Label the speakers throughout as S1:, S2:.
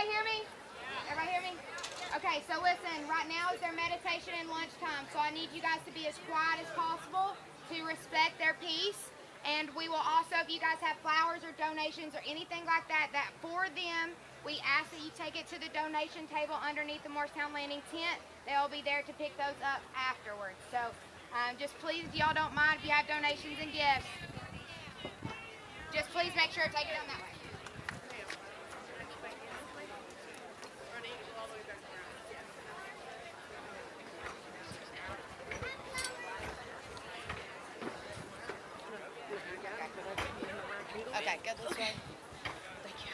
S1: everybody hear me? Everybody hear me? Okay, so listen, right now is their meditation and lunchtime, so I need you guys to be as quiet as possible to respect their peace. And we will also, if you guys have flowers or donations or anything like that, that for them, we ask that you take it to the donation table underneath the Morristown Landing tent. They'll be there to pick those up afterwards. So just please, y'all don't mind if you have donations and gifts. Just please make sure to take it down that way. Okay, go this way. Thank you.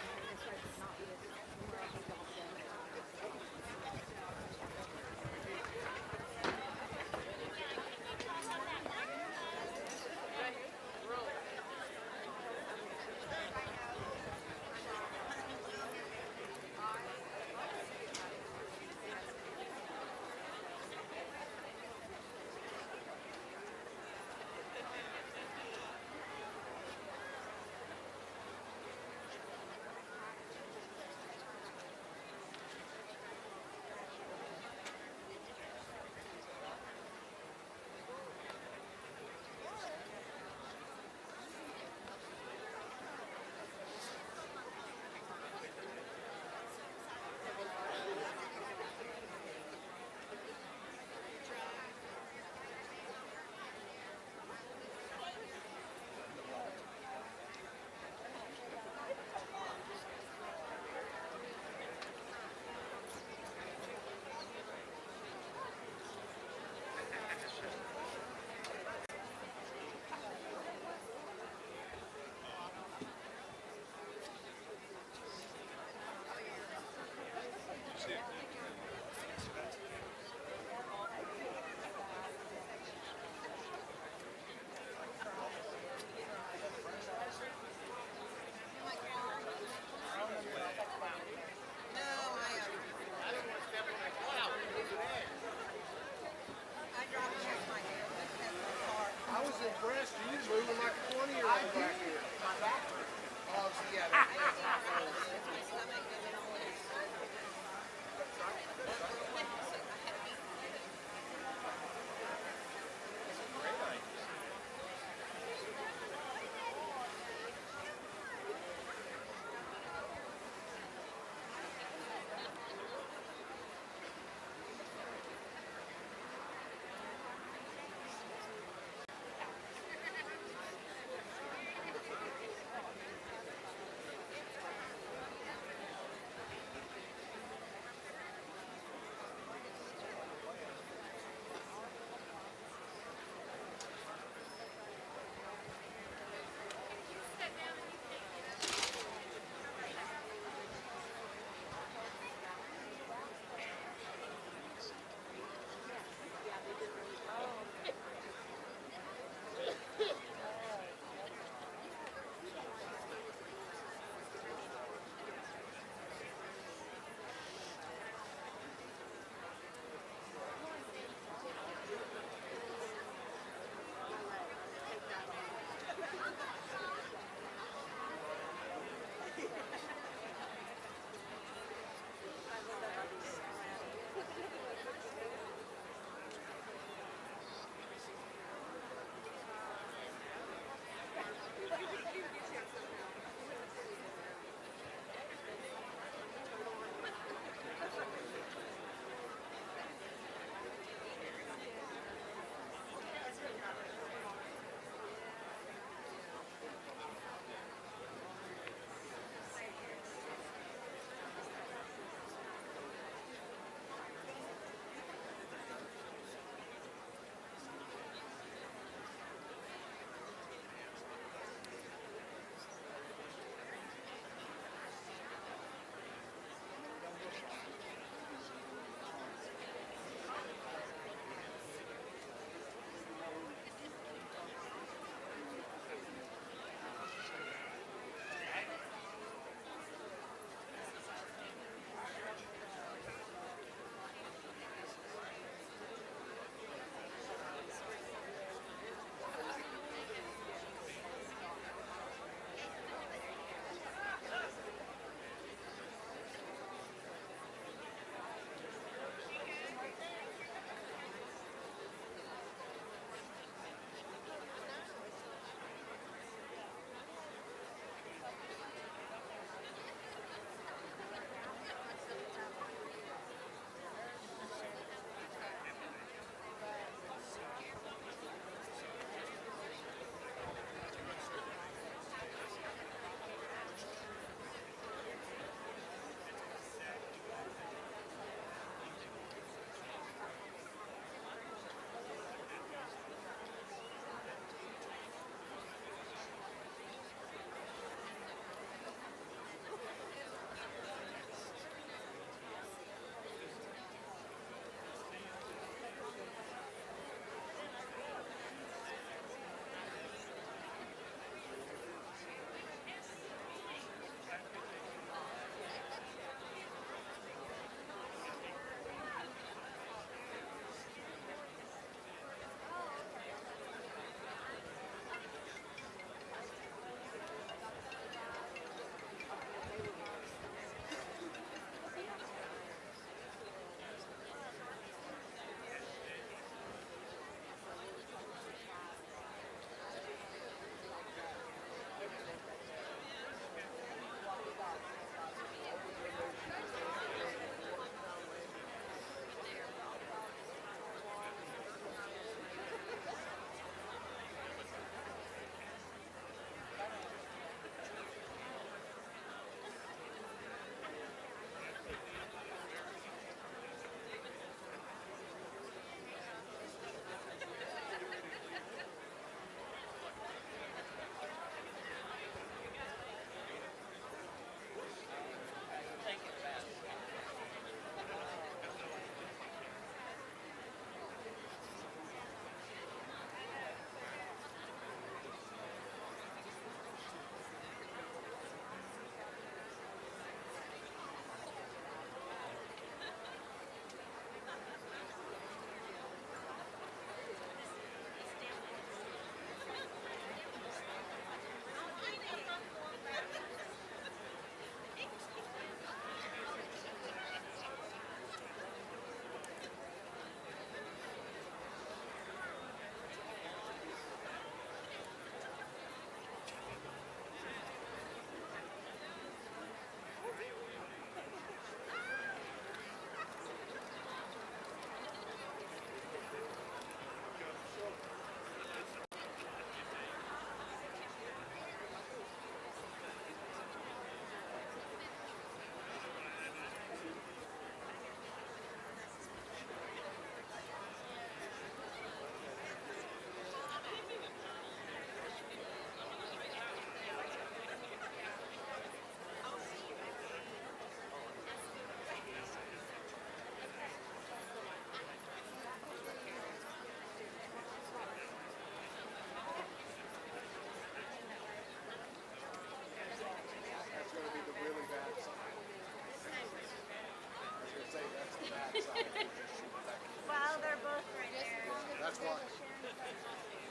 S2: Well, they're both right there.
S3: That's why.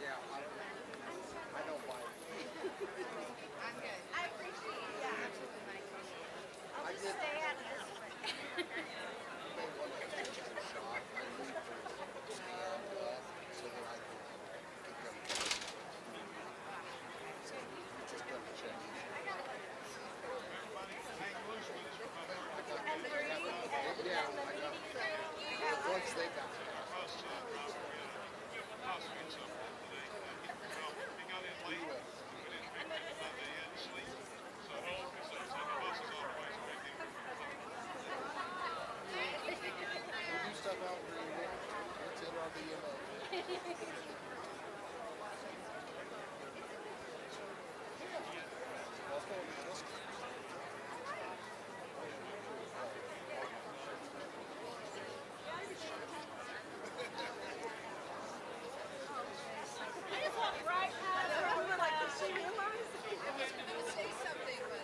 S3: Yeah, I know why.
S1: I'm good.
S2: I appreciate it. Yeah. I'll just stay at this one.
S3: They want to take a shot. I need to stand up so that I can get them. So you just double check.
S2: And Bree,
S3: Yeah, I got it. Once they got it. We'll do stuff out in Green Bay. It's in our BMO.
S2: I just walked right past her. We were like, did she realize? I was going to say something, but...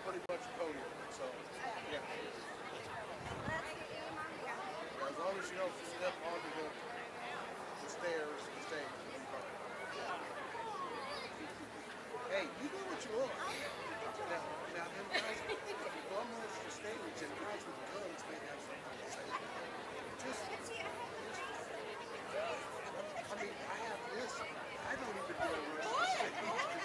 S3: pretty much a podium. So, yeah. As long as you don't step onto the stairs, the stage. Hey, you do what you want. Now them guys, one more the stage, and guys with guns may have something to say. Just, I mean, I have this. I don't even do a rush the stage.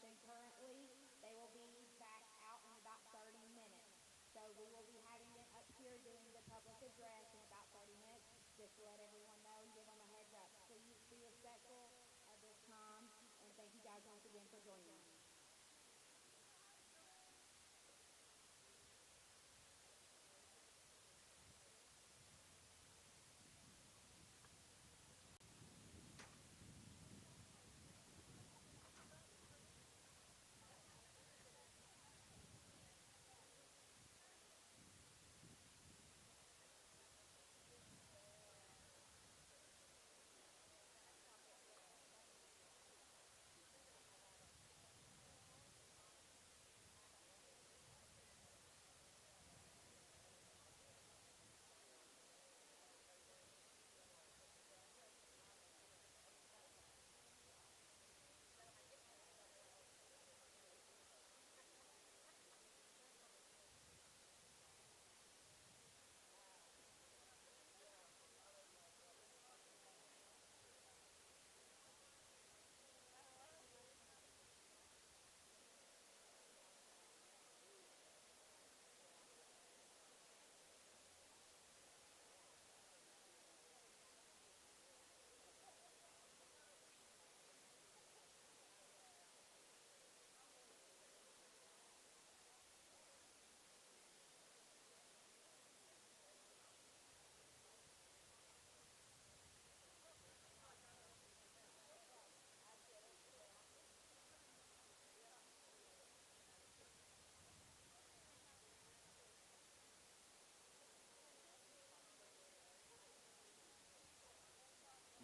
S1: concurrently. They will be back out in about 30 minutes. So we will be having them up here doing the public address in about 30 minutes, just to let everyone know and give them a heads up. Please be respectful of this time, and thank you guys once again for joining us.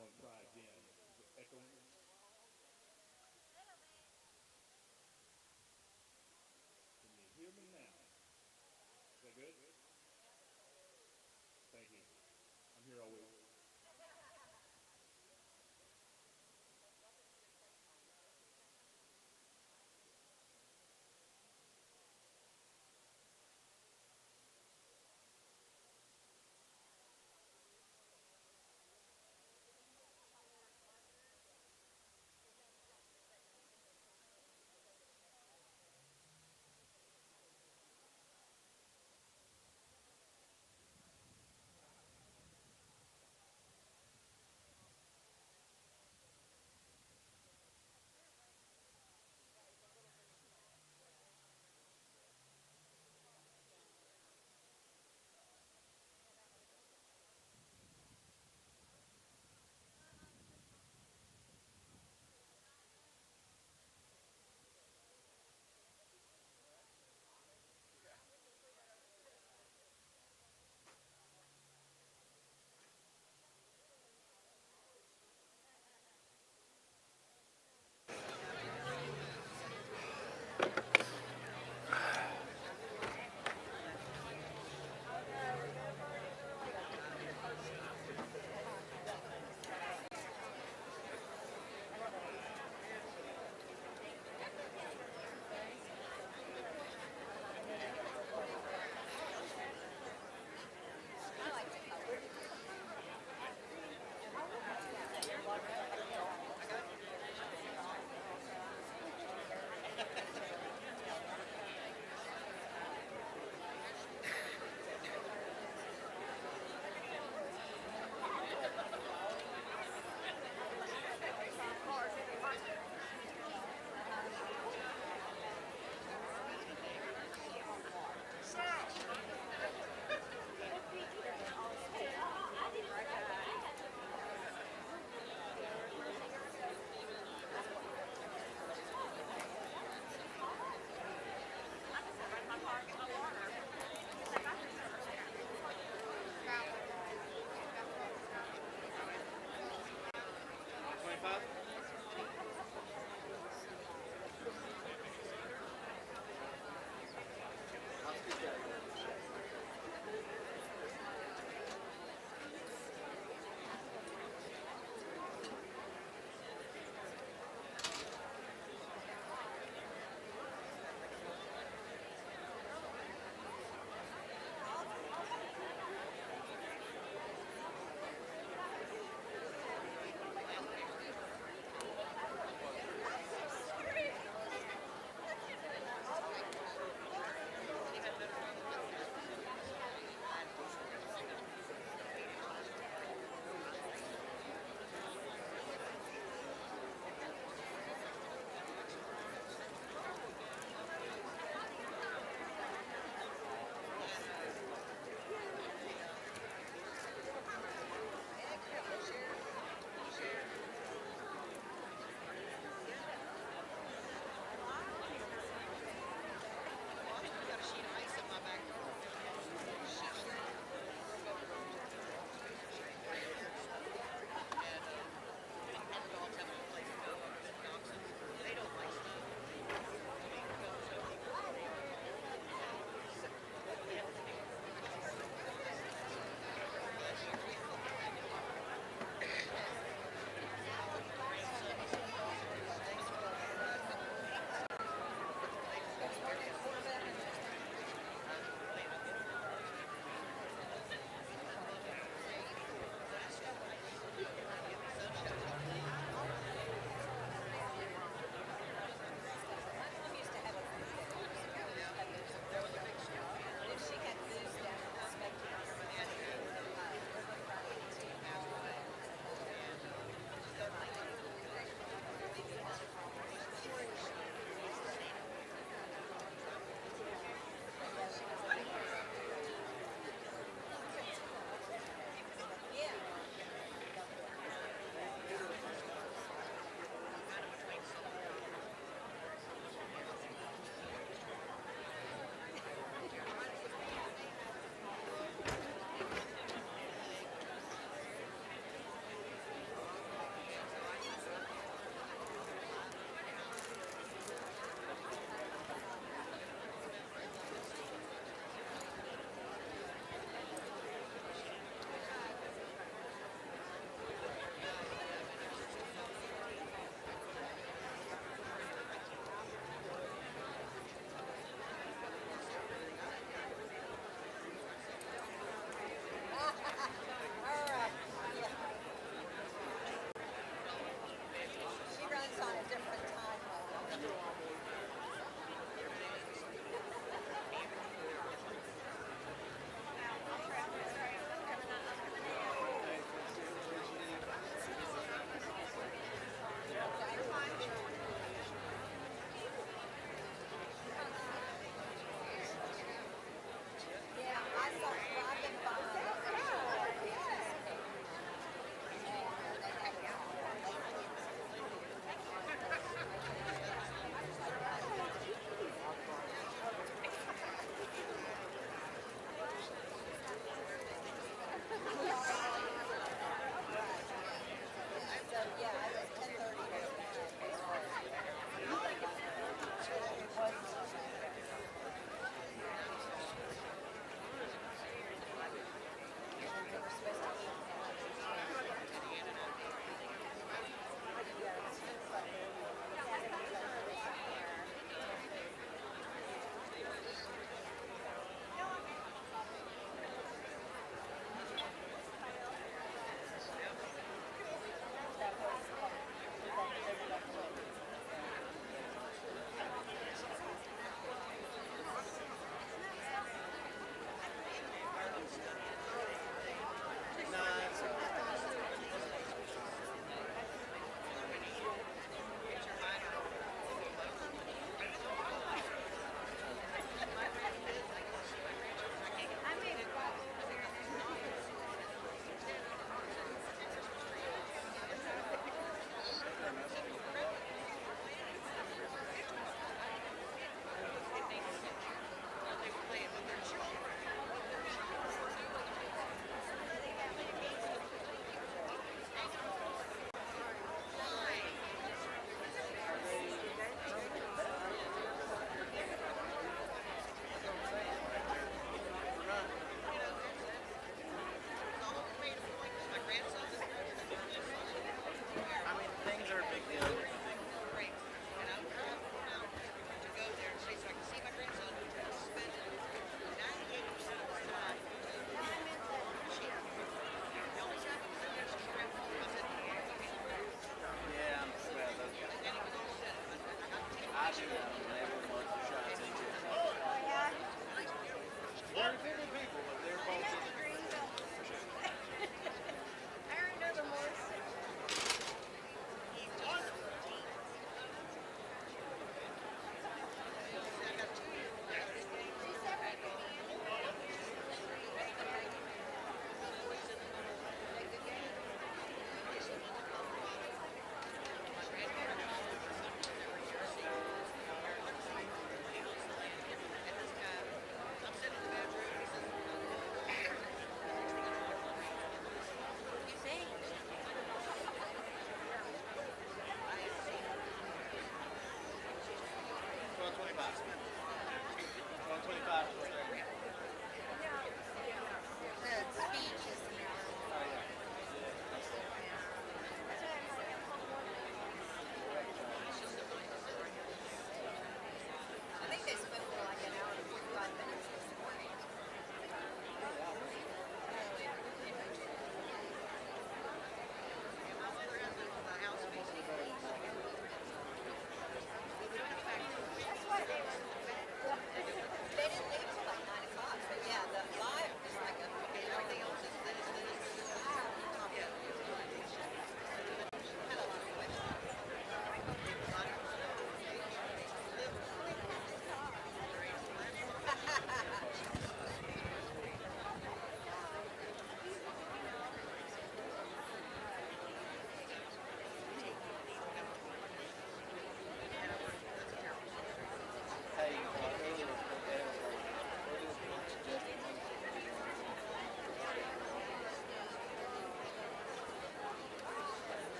S4: I'm gonna try again. Is it echoing? Can you hear me now? Is that good? Thank you. I'm here all week.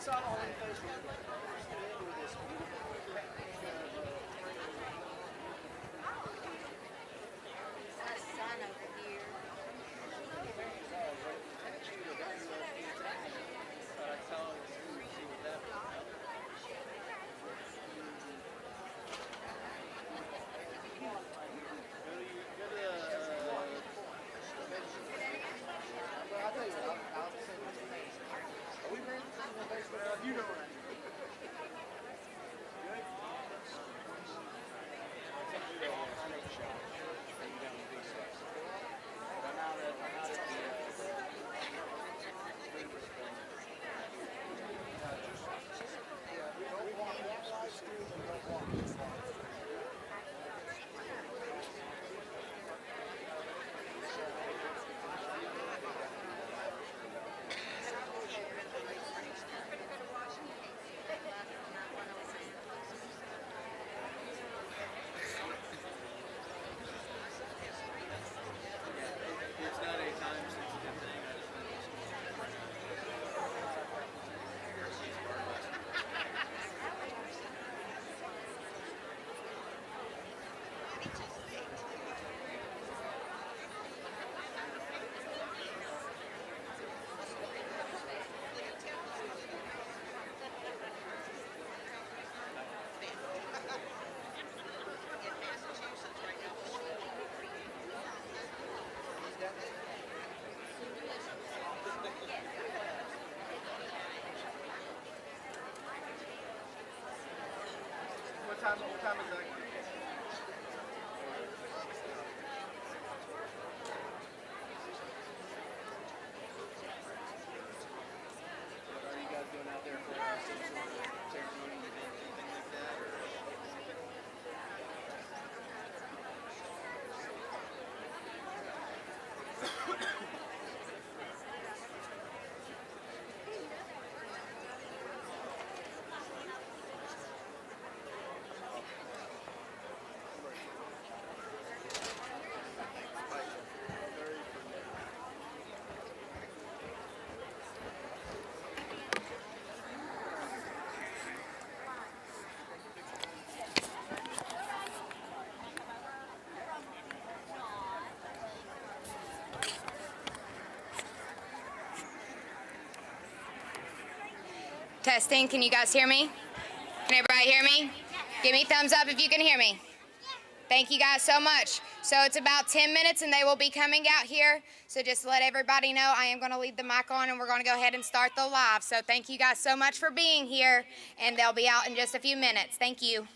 S3: saw the only face with this
S2: My son over here.
S3: I'll tell you what, I'll send you the face. Are we ready to send the face? You know what I mean.
S5: It's not a time sensitive thing.
S3: What time is that?
S5: What are you guys doing out there for some sort of ceremony, event, anything like that? Or?
S1: Testing, can you guys hear me? Can everybody hear me? Give me thumbs up if you can hear me. Thank you guys so much. So it's about 10 minutes and they will be coming out here. So just to let everybody know, I am going to leave the mic on and we're going to go ahead and start the live. So thank you guys so much for being here and they'll be out in just a few minutes. Thank you.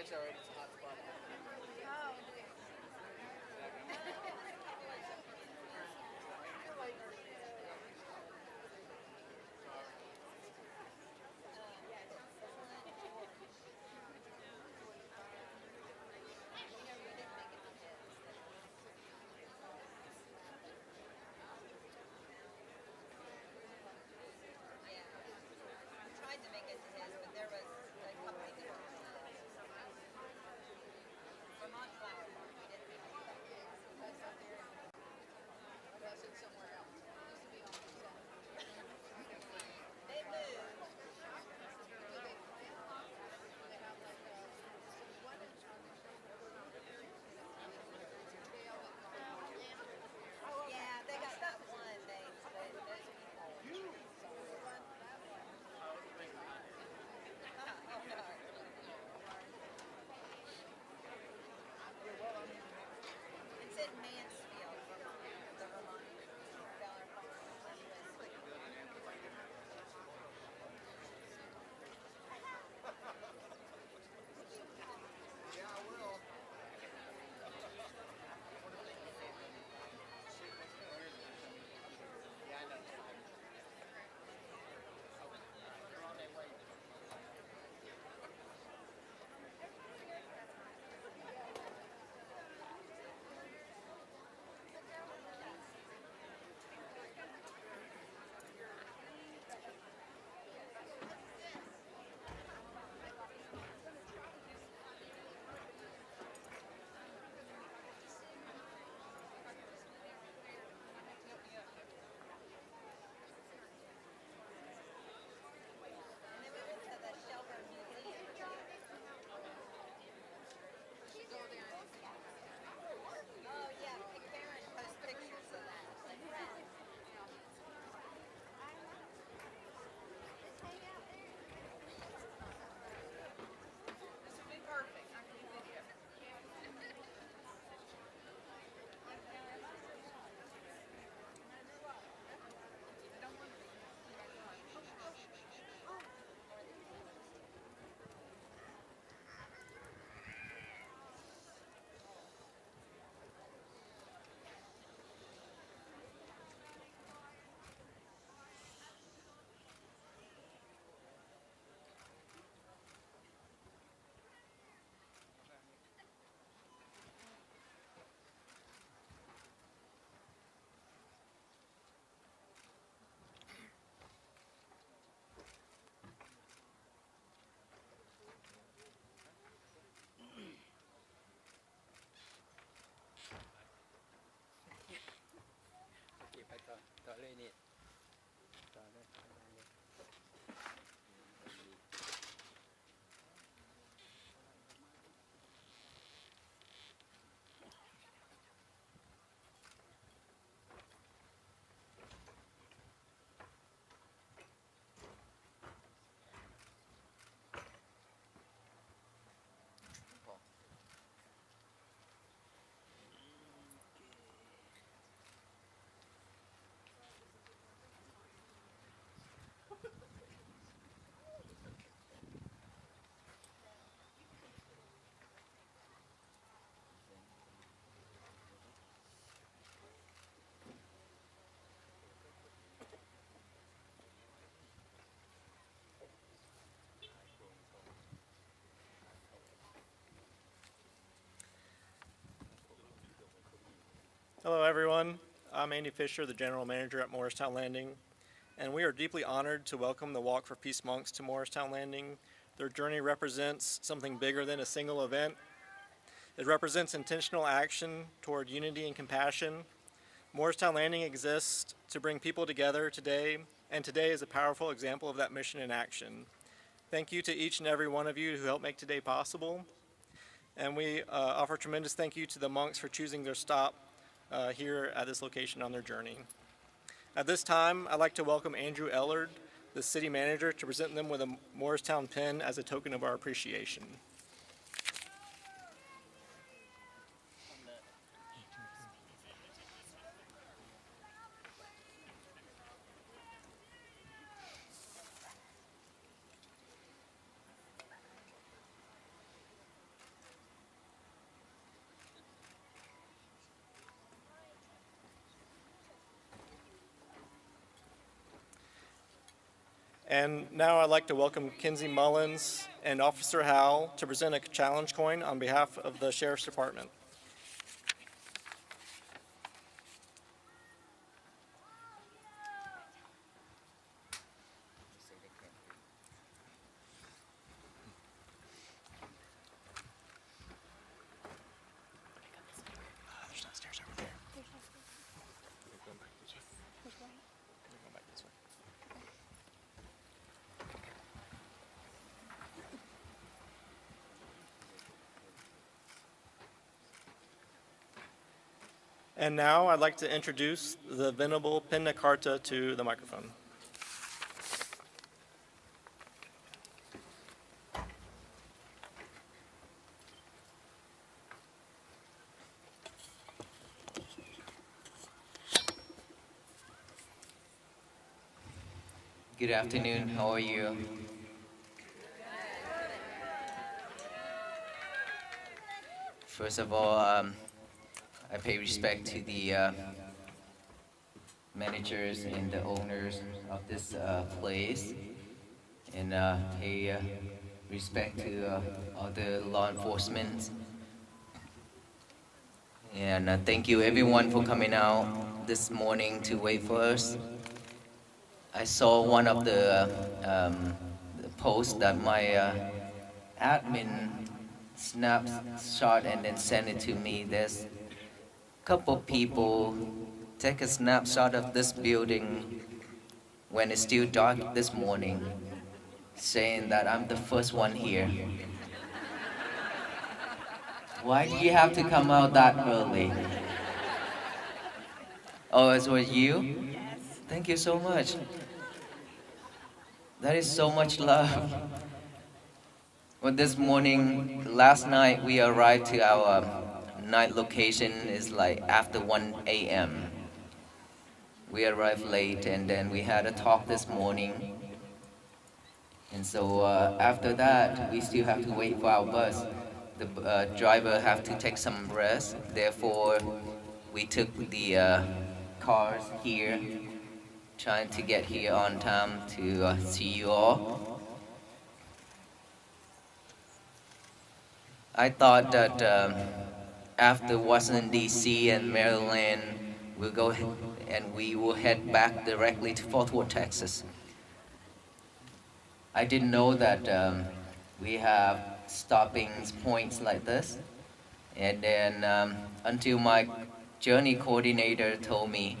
S5: It's alright, it's a hot spot.
S2: Tried to make it to his, but there was a company that was Vermont Flower Farm. He didn't make it. That's up there. Oh, that's it somewhere else. It used to be on the side. They moved. Yeah, they got that one base, but those people. Oh, no. It's in Mansfield, Vermont. The Vermont Flower Farm.
S3: Yeah, I will.
S5: Yeah, I know. They're on their way.
S2: And then we went to the Shelburne Museum. Oh, yeah, Karen post pictures of that. Like, friends. This would be perfect. I can video.
S5: Okay, ไปต่อเลยนี่ต่อเลยต่อเลย
S6: Hello, everyone. I'm Andy Fisher, the General Manager at Morristown Landing, and we are deeply honored to welcome the Walk for Peace monks to Morristown Landing. Their journey represents something bigger than a single event. It represents intentional action toward unity and compassion. Morristown Landing exists to bring people together today, and today is a powerful example of that mission in action. Thank you to each and every one of you who helped make today possible. And we offer tremendous thank you to the monks for choosing their stop here at this location on their journey. At this time, I'd like to welcome Andrew Ellard, the city manager, to present them with a Morristown pin as a token of our appreciation. And now I'd like to welcome Kinsey Mullins and Officer Howell to present a challenge coin on behalf of the Sheriff's Department. There's not stairs over there. We're going back this way. We're going back this way. And now I'd like to introduce the Venerable Pinna Karta to the microphone.
S7: Good afternoon, how are you? First of all, I pay respect to the managers and the owners of this place, and pay respect to all the law enforcement. And thank you everyone for coming out this morning to wait for us. I saw one of the posts that my admin snapshot and then sent it to me. There's a couple people take a snapshot of this building when it's still dark this morning, saying that I'm the first one here. Why do you have to come out that early? Oh, it was you? Thank you so much. That is so much love. Well, this morning, last night, we arrived to our night location. It's like after 1 a.m. We arrived late, and then we had a talk this morning. And so after that, we still have to wait for our bus. The driver have to take some rest. Therefore, we took the cars here, trying to get here on time to see you all. I thought that after Washington, D.C. and Maryland, we'll go and we will head back directly to Fort Worth, Texas. I didn't know that we have stopping points like this. And then until my journey coordinator told me.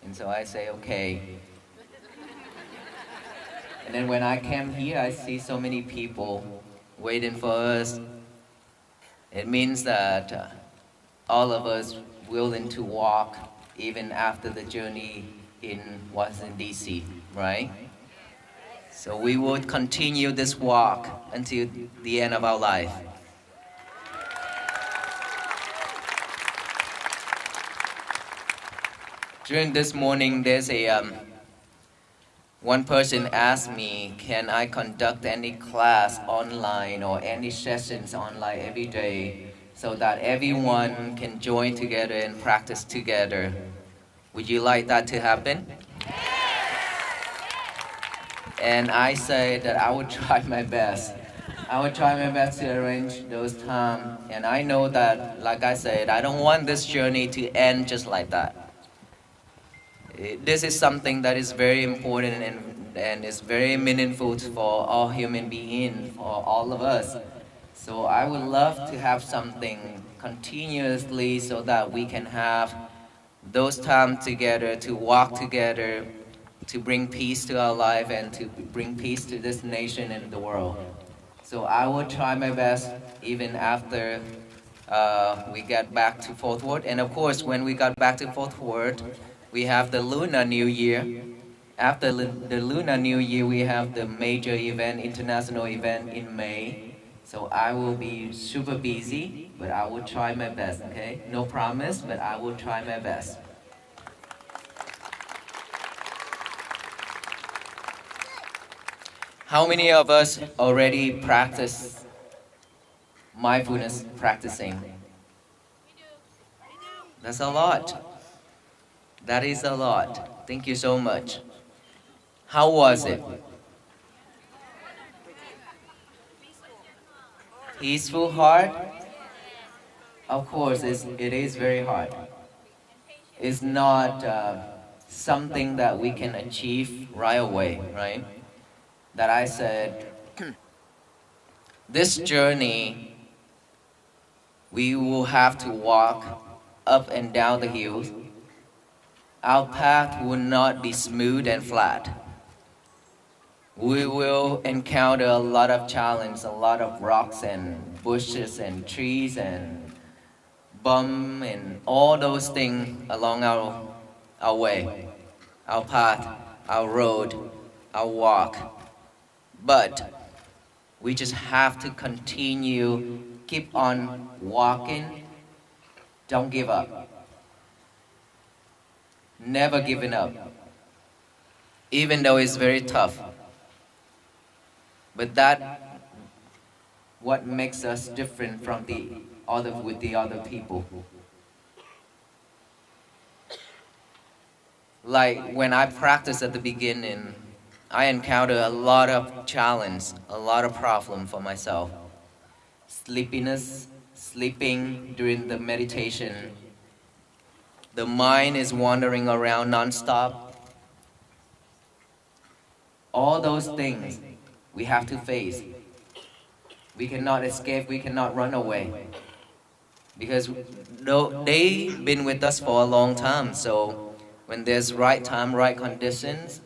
S7: And so I say, okay. And then when I came here, I see so many people waiting for us. It means that all of us willing to walk even after the journey in Washington, D.C., right? So we will continue this walk until the end of our life. During this morning, there's one person asked me, can I conduct any class online or any sessions online every day so that everyone can join together and practice together? Would you like that to happen? And I said that I would try my best. I would try my best to arrange those times. And I know that, like I said, I don't want this journey to end just like that. This is something that is very important and is very meaningful for all human beings, for all of us. So I would love to have something continuously so that we can have those times together, to walk together, to bring peace to our life and to bring peace to this nation and the world. So I will try my best even after we get back to Fort Worth. And of course, when we got back to Fort Worth, we have the Lunar New Year. After the Lunar New Year, we have the major event, international event in May. So I will be super busy, but I will try my best, okay? No promise, but I will try my best. How many of us already practice mindfulness practicing? That's a lot. That is a lot. Thank you so much. How was it? Peaceful heart? Of course, it is very hard. It's not something that we can achieve right away, right? That I said, this journey, we will have to walk up and down the hills. Our path will not be smooth and flat. We will encounter a lot of challenges, a lot of rocks and bushes and trees and bump and all those things along our way, our path, our road, our walk. But we just have to continue, keep on walking, don't give up. Never giving up, even though it's very tough. But that what makes us different from the other people. Like when I practiced at the beginning, I encountered a lot of challenge, a lot of problem for myself. Sleepiness, sleeping during the meditation. The mind is wandering around non-stop. All those things we have to face. We cannot escape, we cannot run away. Because they've been with us for a long time, so when there's right time, right conditions,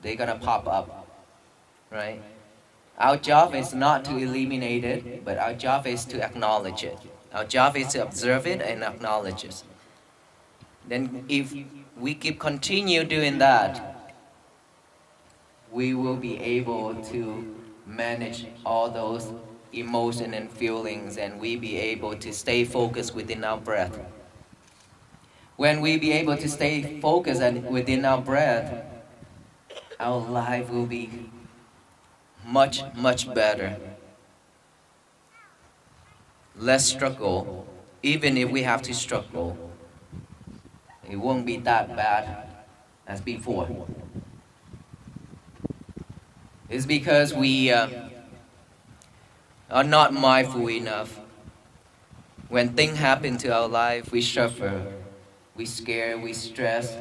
S7: they're gonna pop up, right? Our job is not to eliminate it, but our job is to acknowledge it. Our job is to observe it and acknowledge it. Then if we keep continue doing that, we will be able to manage all those emotions and feelings, and we be able to stay focused within our breath. When we be able to stay focused and within our breath, our life will be much, much better. Less struggle, even if we have to struggle. It won't be that bad as before. It's because we are not mindful enough. When things happen to our life, we suffer, we scare, we stress,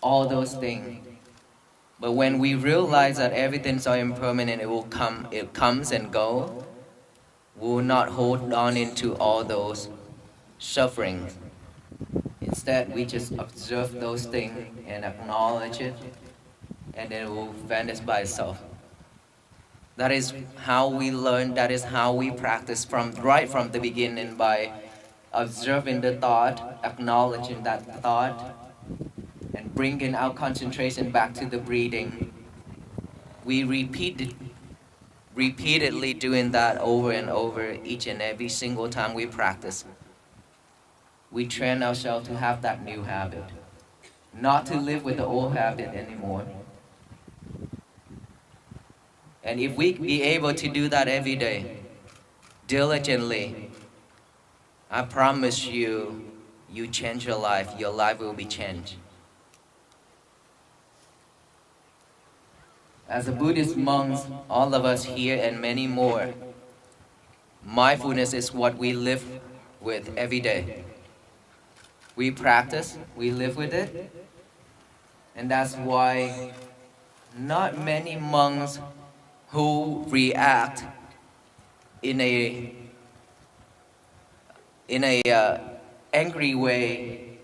S7: all those things. But when we realize that everything's so impermanent, it comes and goes, we will not hold on into all those sufferings. Instead, we just observe those things and acknowledge it, and then it will vanish by itself. That is how we learn, that is how we practice right from the beginning, by observing the thought, acknowledging that thought, and bringing our concentration back to the breathing. We repeatedly doing that over and over each and every single time we practice. We train ourselves to have that new habit, not to live with the old habit anymore. And if we be able to do that every day, diligently, I promise you, you change your life will be changed. As a Buddhist monks, all of us here and many more, mindfulness is what we live with every day. We practice, we live with it, and that's why not many monks who react in a angry way.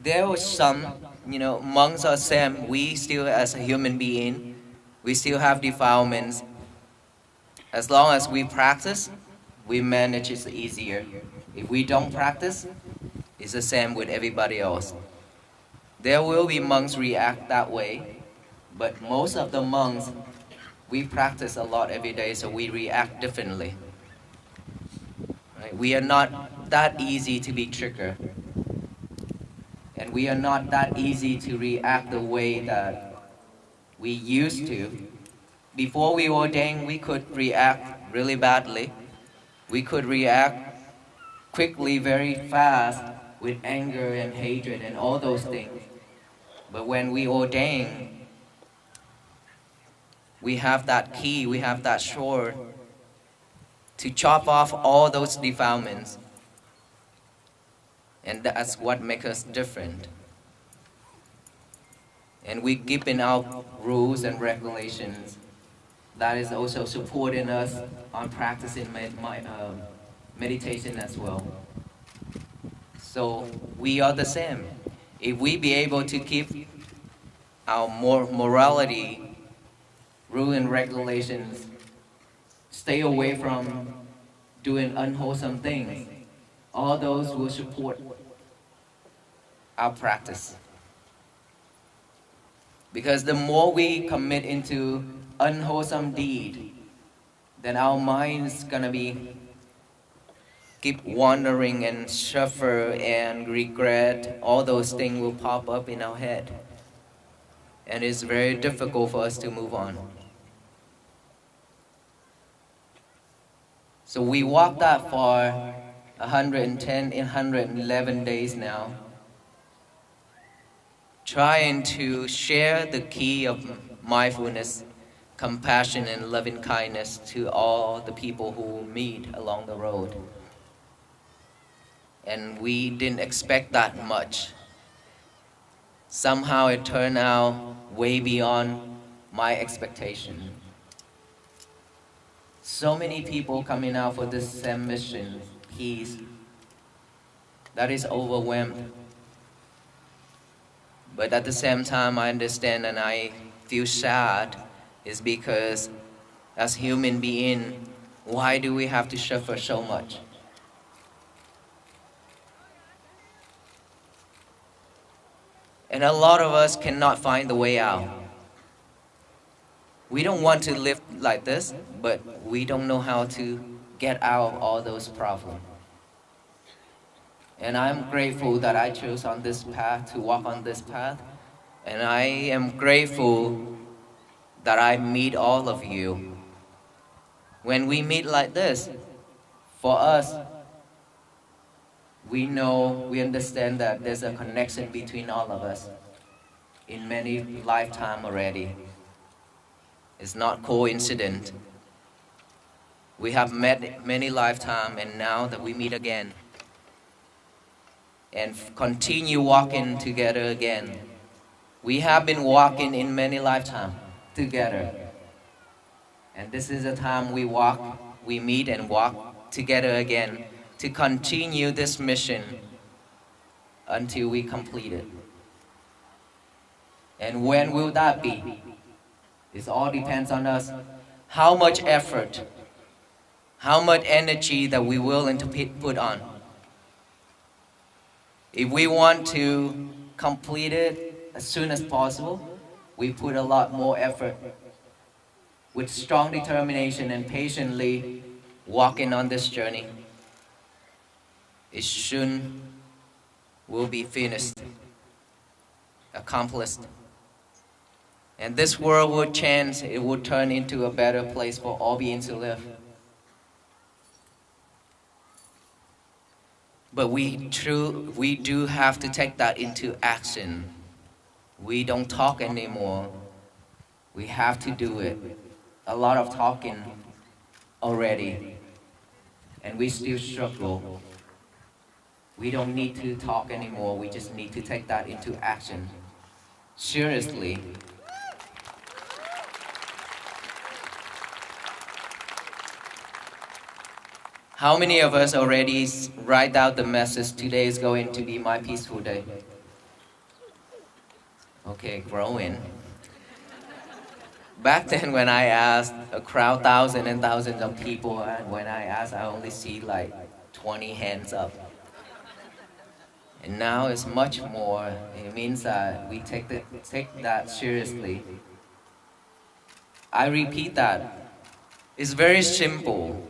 S7: There are some, monks are same. We still, as a human being, we still have defilements. As long as we practice, we manage it easier. If we don't practice, it's the same with everybody else. There will be monks react that way, but most of the monks, we practice a lot every day, so we react differently. Right? We are not that easy to be triggered. And we are not that easy to react the way that we used to. Before we ordained, we could react really badly. We could react quickly, very fast, with anger and hatred and all those things. But when we ordain, we have that key, we have that sword to chop off all those defilements. And that's what makes us different. And we keep in our rules and regulations. That is also supporting us on practicing meditation as well. So we are the same. If we be able to keep our morality, rule and regulations, stay away from doing unwholesome things, all those will support our practice. Because the more we commit into unwholesome deed, then our mind's gonna be keep wandering and suffer and regret. All those things will pop up in our head. And it's very difficult for us to move on. So we walked that far, 110 and 111 days now, trying to share the key of mindfulness, compassion, and loving kindness to all the people who meet along the road. And we didn't expect that much. Somehow it turned out way beyond my expectation. So many people coming out for this same mission, peace, that is overwhelmed. But at the same time, I understand and I feel sad is because as human beings, why do we have to suffer so much? And a lot of us cannot find the way out. We don't want to live like this, but we don't know how to get out of all those problems. And I'm grateful that I chose on this path, to walk on this path. And I am grateful that I meet all of you. When we meet like this, for us, we know, we understand that there's a connection between all of us in many lifetimes already. It's not coincident. We have met many lifetimes, and now that we meet again and continue walking together again. We have been walking in many lifetimes together. And this is the time we walk, we meet and walk together again to continue this mission until we complete it. And when will that be? It all depends on us. How much effort, how much energy that we're willing to put on. If we want to complete it as soon as possible, we put a lot more effort. With strong determination and patiently walking on this journey, it soon will be finished, accomplished. And this world will change, it will turn into a better place for all beings to live. But we do have to take that into action. We don't talk anymore. We have to do it. A lot of talking already, and we still struggle. We don't need to talk anymore. We just need to take that into action. Seriously. How many of us already write out the message, today is going to be my peaceful day? Okay, growing. Back then when I asked a crowd, thousands and thousands of people, and when I asked, I only see like 20 hands up. And now it's much more. It means that we take that seriously. I repeat that. It's very simple.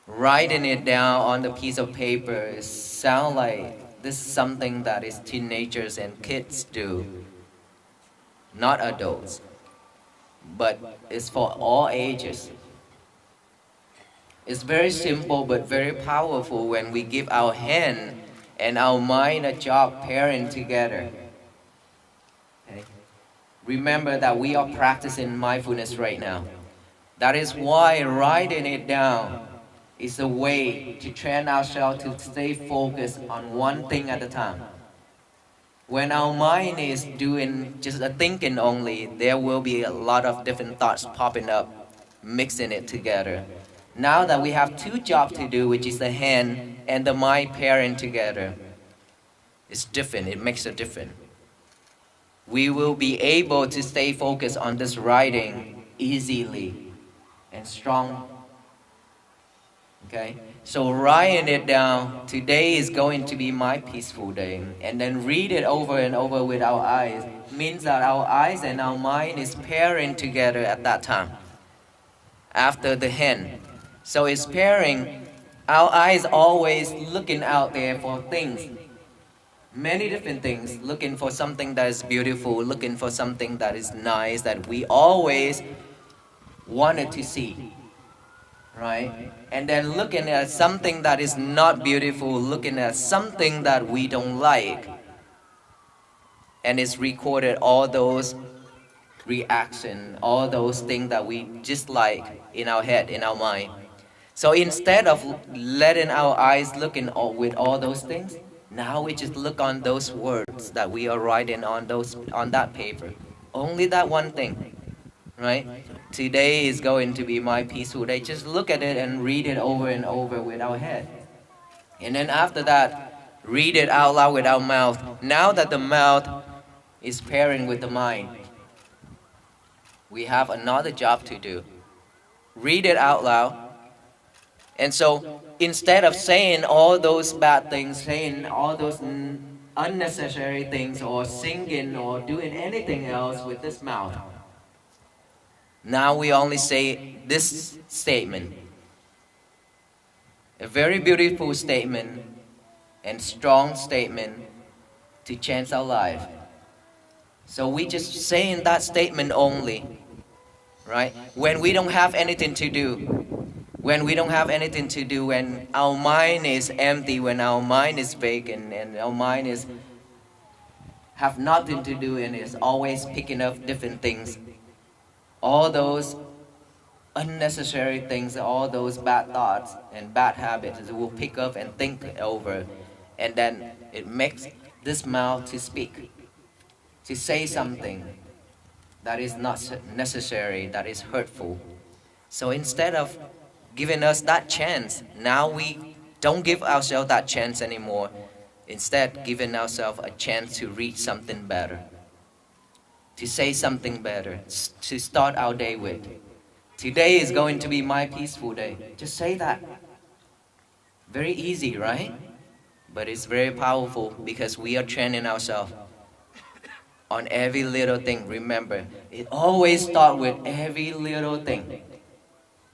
S7: Writing it down on the piece of paper sounds like this is something that is teenagers and kids do, not adults. But it's for all ages. It's very simple but very powerful when we give our hand and our mind a job pairing together. Okay? remember that we are practicing mindfulness right now. That is why writing it down is a way to train ourselves to stay focused on one thing at a time. When our mind is doing just a thinking only, there will be a lot of different thoughts popping up, mixing it together. Now that we have two jobs to do, which is the hand and the mind pairing together, it's different, it makes a difference. We will be able to stay focused on this writing easily and strong. Okay? So writing it down, today is going to be my peaceful day. And then read it over and over with our eyes. Means that our eyes and our mind is pairing together at that time. After the hand. So it's pairing. Our eyes always looking out there for things. Many different things. Looking for something that is beautiful. Looking for something that is nice. That we always wanted to see. Right? And then looking at something that is not beautiful, looking at something that we don't like. And it's recorded all those reactions, all those things that we dislike in our head, in our mind. So instead of letting our eyes look in with all those things, now we just look on those words that we are writing on that paper. Only that one thing. Right? Today is going to be my peaceful day. Just look at it and read it over and over with our head. And then after that, read it out loud with our mouth. Now that the mouth is pairing with the mind, we have another job to do. Read it out loud. And so instead of saying all those bad things, saying all those unnecessary things, or singing or doing anything else with this mouth, now we only say this statement. A very beautiful statement and strong statement to change our life. So we just saying that statement only, right? When we don't have anything to do, when our mind is empty, when our mind is vacant, and our mind is have nothing to do and is always picking up different things, all those unnecessary things, all those bad thoughts and bad habits will pick up and think over, and then it makes this mouth to speak, to say something that is not necessary, that is hurtful. So instead of giving us that chance, now we don't give ourselves that chance anymore. Instead, giving ourselves a chance to read something better, to say something better, to start our day with. Today is going to be my peaceful day. Just say that. Very easy, right? But it's very powerful because we are training ourselves on every little thing. Remember, it always starts with every little thing.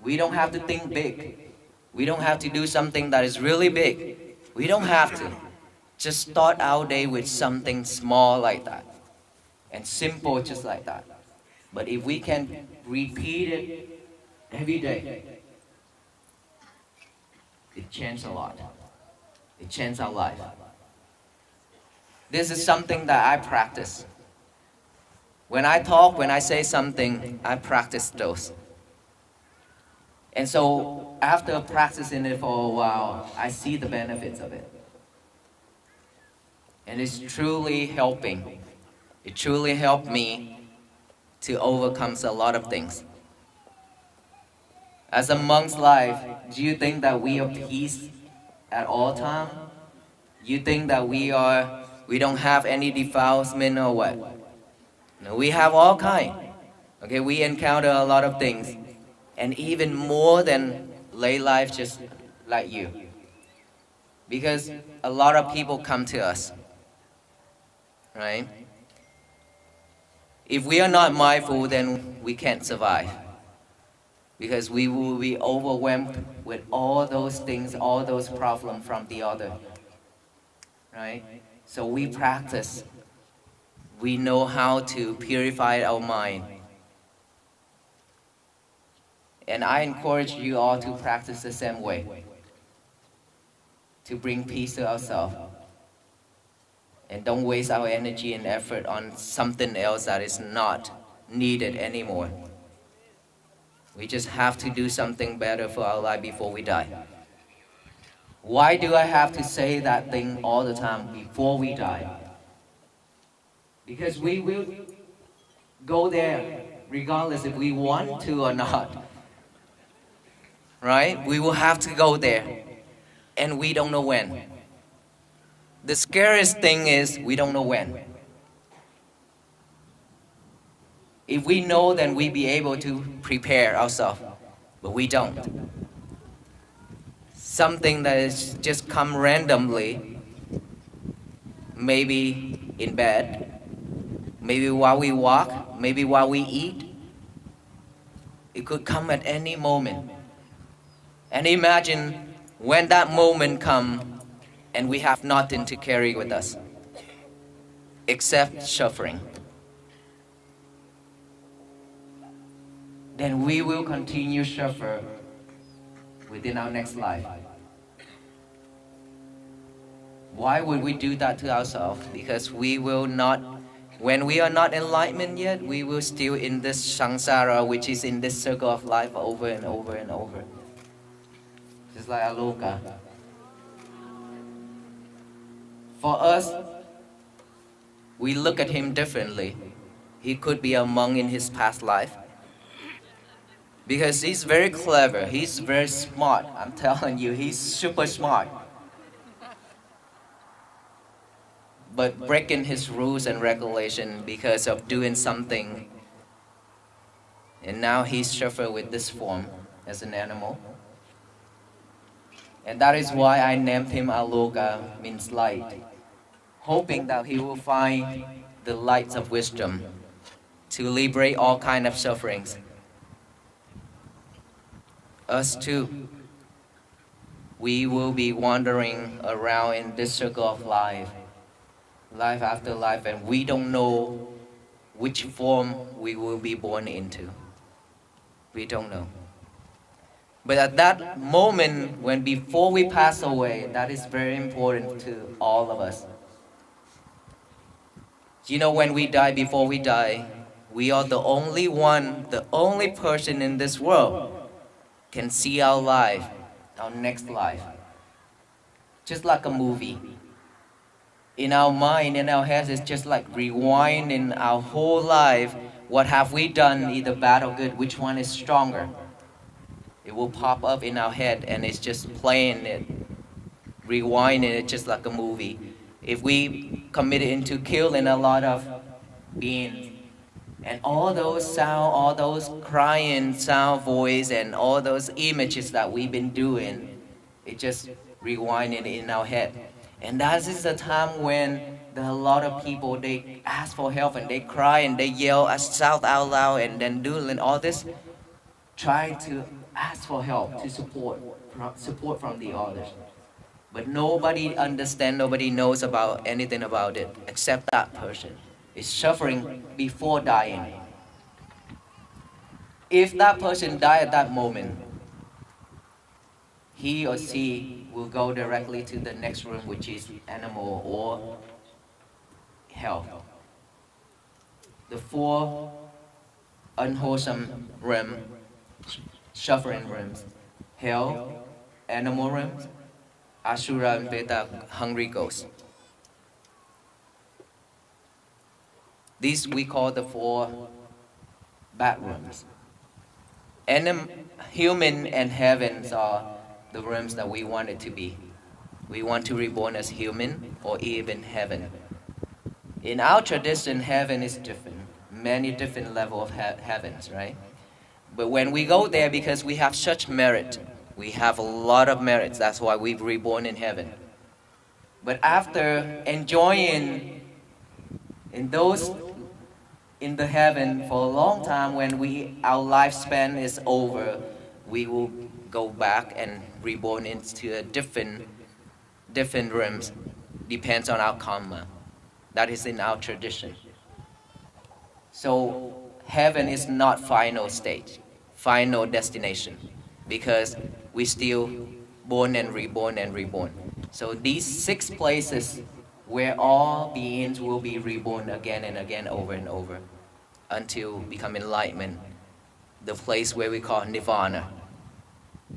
S7: We don't have to think big. We don't have to do something that is really big. We don't have to. Just start our day with something small like that. And simple just like that. But if we can repeat it every day, it changes a lot. It changes our life. This is something that I practice. When I talk, when I say something, I practice those. And so after practicing it for a while, I see the benefits of it. And it's truly helping. It truly helped me to overcome a lot of things. As a monk's life, do you think that we are peace at all time? You think that we don't have any defilement or what? No, we have all kind. Okay, we encounter a lot of things, and even more than lay life just like you. Because a lot of people come to us, right? If we are not mindful, then we can't survive. Because we will be overwhelmed with all those things, all those problems from the other, right? So we practice. We know how to purify our mind. And I encourage you all to practice the same way, to bring peace to ourselves. and don't waste our energy and effort on something else that is not needed anymore. We just have to do something better for our life before we die. Why do I have to say that thing all the time before we die? Because we will go there regardless if we want to or not. Right? We will have to go there. And we don't know when. The scariest thing is we don't know when. If we know, then we be able to prepare ourselves. But we don't. Something that is just come randomly, maybe in bed, maybe while we walk, maybe while we eat. It could come at any moment. And imagine when that moment comes and we have nothing to carry with us except suffering. Then we will continue suffer within our next life. Why would we do that to ourselves? Because we will not, when we are not enlightened yet, we will still in this samsara, which is in this circle of life over and over and over. Just like Aloka. For us, we look at him differently. He could be a monk in his past life. Because he's very clever, he's very smart. I'm telling you, he's super smart. But breaking his rules and regulation because of doing something. And now he's suffered with this form as an animal. And that is why I named him Aloka, means light. Hoping that he will find the lights of wisdom to liberate all kinds of sufferings. Us too, we will be wandering around in this circle of life, life after life, and we don't know which form we will be born into. We don't know. But at that moment, when before we pass away, that is very important to all of us. You know, when we die, before we die, we are the only one, the only person in this world can see our life, our next life. Just like a movie. In our mind, in our heads, it's just like rewinding our whole life. What have we done, either bad or good? Which one is stronger? It will pop up in our head and it's just playing it, rewinding it just like a movie. If we committed into killing a lot of beings, and all those sound, all those crying sound voice, and all those images that we've been doing, it just rewinded in our head. And that is the time when a lot of people, they ask for help and they cry and they yell, shout out loud, and then doing all this, trying to ask for help, to support from the others. But nobody understands, nobody knows about anything about it except that person. Is suffering before dying. If that person died at that moment, he or she will go directly to the next room, which is animal or hell. The four unwholesome realms, suffering realms: hell, animal realms, asura and beta, hungry ghosts. These we call the four bad realms. Human and heavens are the realms that we want it to be. We want to reborn as human or even heaven. In our tradition, heaven is different. Many different levels of heavens, right? But when we go there, because we have such merit, we have a lot of merits, that's why we've reborn in heaven. But after enjoying in the heaven for a long time, when our lifespan is over, we will go back and reborn into a different realms. Depends on our karma. That is in our tradition. So heaven is not final stage, final destination, because we still born and reborn and reborn. So these 6 places where all beings will be reborn again and again over and over until become enlightenment, the place where we call nirvana.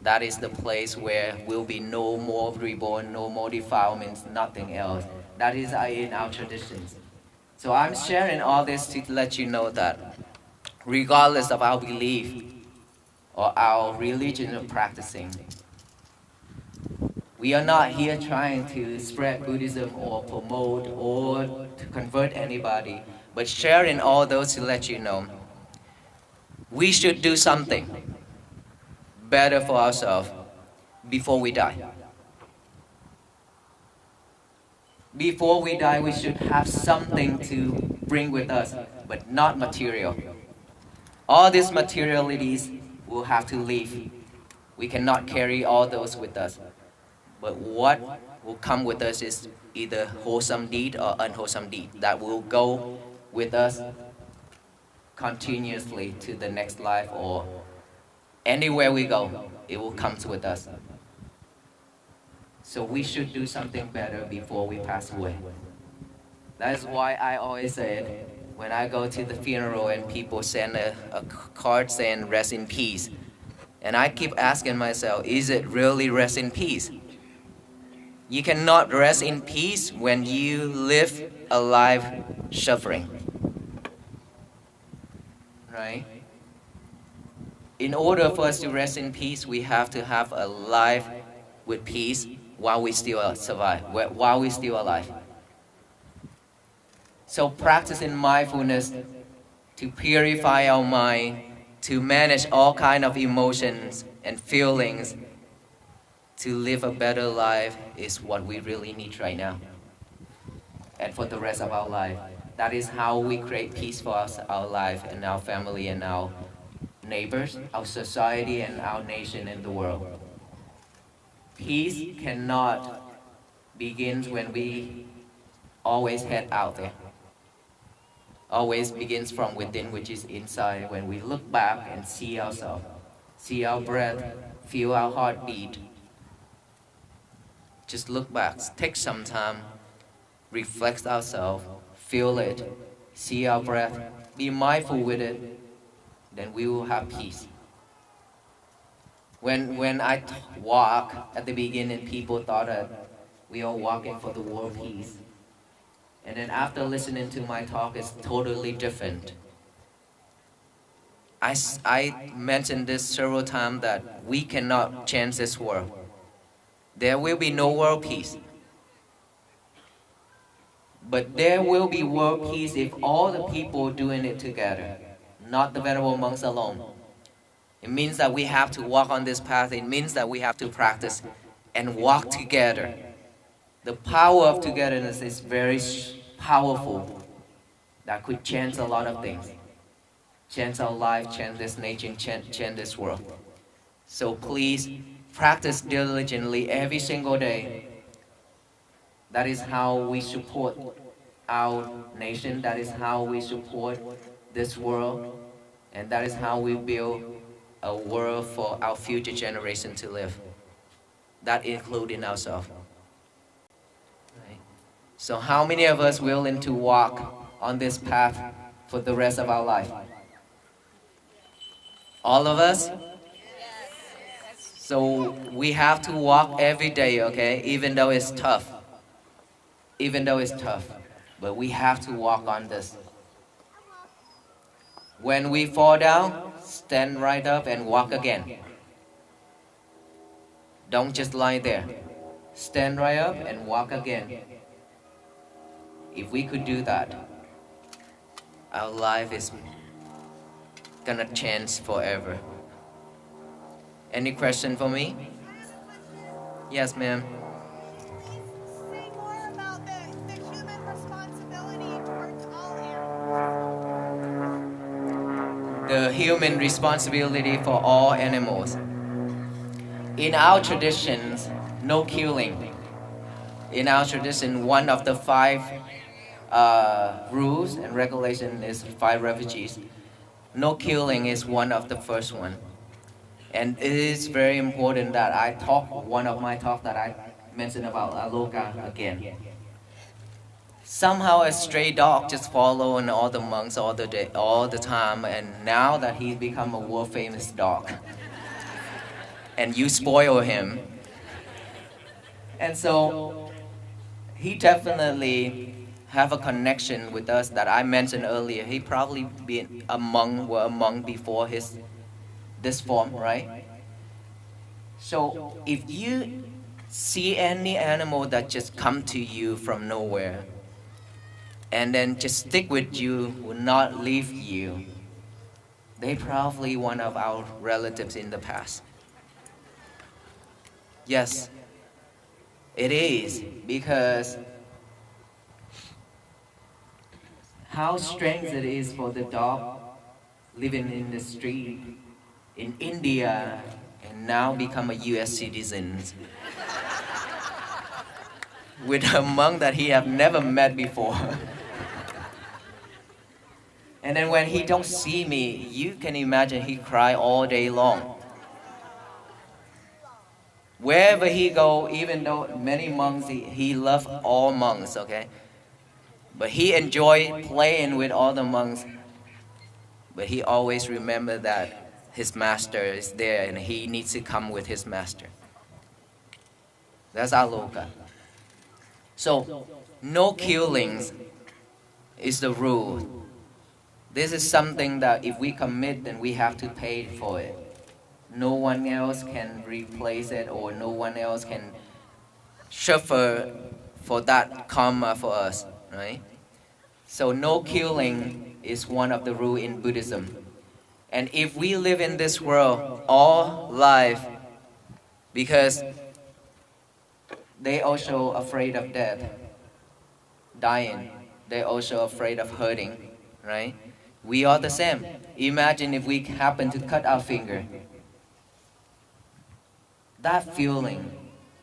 S7: That is the place where will be no more reborn, no more defilements, nothing else. That is in our traditions. So I'm sharing all this to let you know that regardless of our belief or our religion of practicing, we are not here trying to spread Buddhism or promote or to convert anybody, but sharing all those to let you know we should do something better for ourselves before we die. Before we die, we should have something to bring with us, but not material. All these materialities will have to leave. We cannot carry all those with us. But what will come with us is either wholesome deed or unwholesome deed that will go with us continuously to the next life, or anywhere we go, it will come with us. So we should do something better before we pass away. That's why I always said, when I go to the funeral and people send a card saying rest in peace, and I keep asking myself, is it really rest in peace? You cannot rest in peace when you live a life suffering. Right? In order for us to rest in peace, we have to have a life with peace while we still survive, while we're still alive. So practicing mindfulness to purify our mind, to manage all kinds of emotions and feelings, to live a better life is what we really need right now. And for the rest of our life, that is how we create peace for us, our life and our family and our neighbors, our society and our nation and the world. Peace cannot begin when we always head out there. Always begins from within, which is inside, when we look back and see ourselves, see our breath, feel our heartbeat. Just look back, take some time, reflect ourselves, feel it, see our breath, be mindful with it, then we will have peace. When I walk at the beginning, people thought that we are walking for the world peace. And then after listening to my talk, it's totally different. I mentioned this several times that we cannot change this world. There will be no world peace. But there will be world peace if all the people doing it together, not the venerable monks alone. It means that we have to walk on this path. It means that we have to practice and walk together. The power of togetherness is very powerful. That could change a lot of things. Change our life, change this nation, change this world. So please practice diligently every single day. That is how we support our nation. That is how we support this world. And that is how we build a world for our future generation to live. That including ourselves. Right? So how many of us willing to walk on this path for the rest of our life? All of us? So we have to walk every day, okay? Even though it's tough. Even though it's tough. But we have to walk on this. When we fall down, stand right up and walk again. Don't just lie there. Stand right up and walk again. If we could do that, our life is gonna change forever. Any question for me? Yes, ma'am.
S2: Say more about the human responsibility towards all animals.
S7: The human responsibility for all animals. In our traditions, no killing. In our tradition, one of the 5 rules and regulations is 5 refugees. No killing is one of the first one. And it is very important that I talk, one of my talk that I mentioned about Aloka again. somehow a stray dog just following all the monks all the day, all the time, and now that he's become a world famous dog, and you spoil him, and so he definitely have a connection with us that I mentioned earlier. He probably been a monk, were a monk before his this form, right? So if you see any animal that just come to you from nowhere and then just stick with you, will not leave you, they probably one of our relatives in the past. Yes, it is, because how strange it is for the dog living in the street in India and now become a US citizen with a monk that he have never met before. And then when he don't see me, you can imagine he cry all day long. Wherever he go, even though many monks, he love all monks, okay? But he enjoy playing with all the monks. But he always remember that his master is there and he needs to come with his master. That's aloka. So, no killings is the rule. This is something that if we commit, then we have to pay for it. No one else can replace it, or no one else can suffer for that karma for us, right? So no killing is one of the rules in Buddhism. And if we live in this world all life, because they also afraid of death, dying, they also afraid of hurting, right? We are the same. Imagine if we happen to cut our finger. That feeling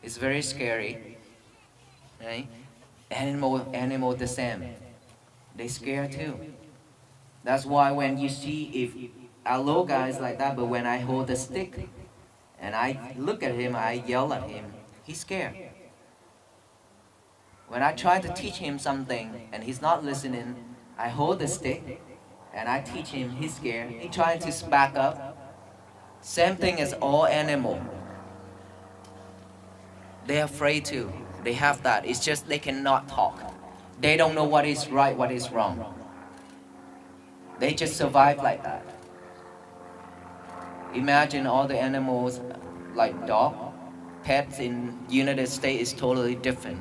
S7: is very scary, right? Animal the same. They scare too. That's why when you see, if Aloga is like that, but when I hold the stick and I look at him, I yell at him, he's scared. When I try to teach him something and he's not listening, I hold the stick and I teach him, he's scared. He trying to back up. Same thing as all animal. They're afraid too. They have that. It's just they cannot talk. They don't know what is right, what is wrong. They just survive like that. Imagine all the animals like dog, pets in United States is totally different.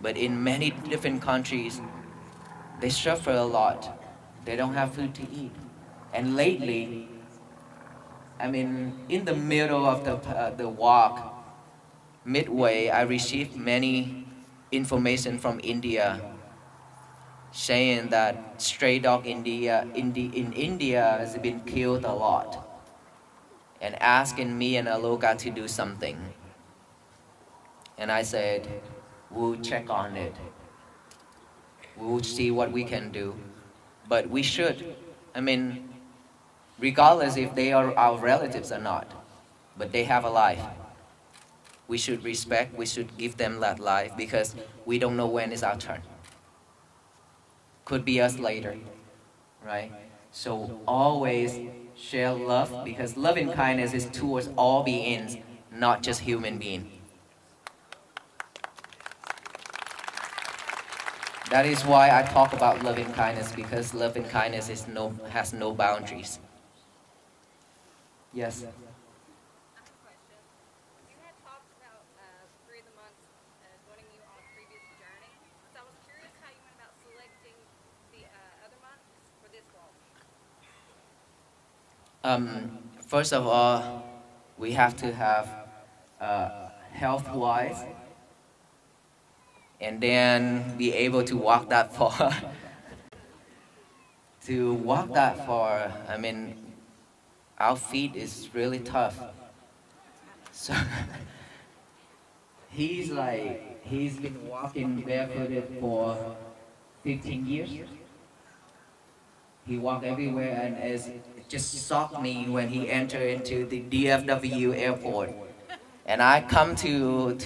S7: But in many different countries, they suffer a lot. They don't have food to eat. And lately, I mean, in the middle of the walk, midway, I received many information from India saying that stray dog in India has been killed a lot, and asking me and Aloka to do something. And I said, we'll check on it. We'll see what we can do. But we should, I mean, regardless if they are our relatives or not, but they have a life. We should respect, we should give them that life, because we don't know when is our turn. Could be us later, right? So always share love, because loving kindness is towards all beings, not just human beings. That is why I talk about loving kindness, because loving kindness has no boundaries. Yes?
S2: I have a question. You had talked about three of the monks joining you on a previous journey. So I was curious how you went about selecting the other monks for this role.
S7: First of all, we have to have health-wise, and then be able to walk that far. To walk that far, I mean, our feet is really tough. So he's been walking barefooted for 15 years. He walked everywhere, and it just shocked me when he entered into the DFW airport. And I come to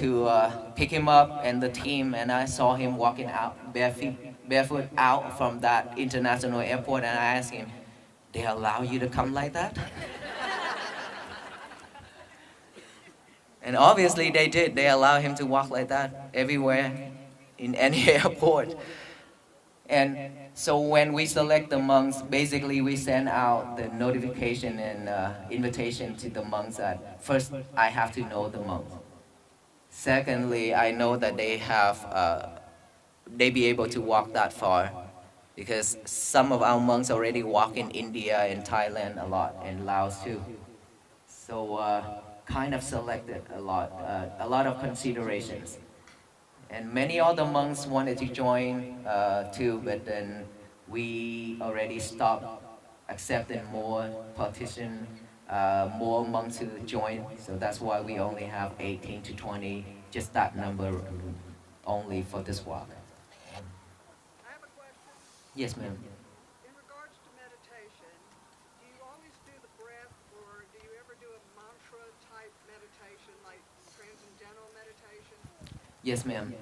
S7: pick him up and the team, and I saw him walking out barefoot out from that international airport, and I asked him, "They allow you to come like that?" And obviously they did. They allow him to walk like that everywhere in any airport. And so when we select the monks, basically we send out the notification and invitation to the monks that first I have to know the monks. Secondly, I know that they be able to walk that far, because some of our monks already walk in India and Thailand a lot, and Laos too. So kind of selected a lot of considerations. And many other monks wanted to join too, but then we already stopped accepting more more monks to join. So that's why we only have 18 to 20, just that number only for this walk.
S8: I have a question.
S7: Yes, ma'am.
S8: In regards to meditation, do you always do the breath, or do you ever do a mantra type meditation, like transcendental meditation?
S7: Yes, ma'am.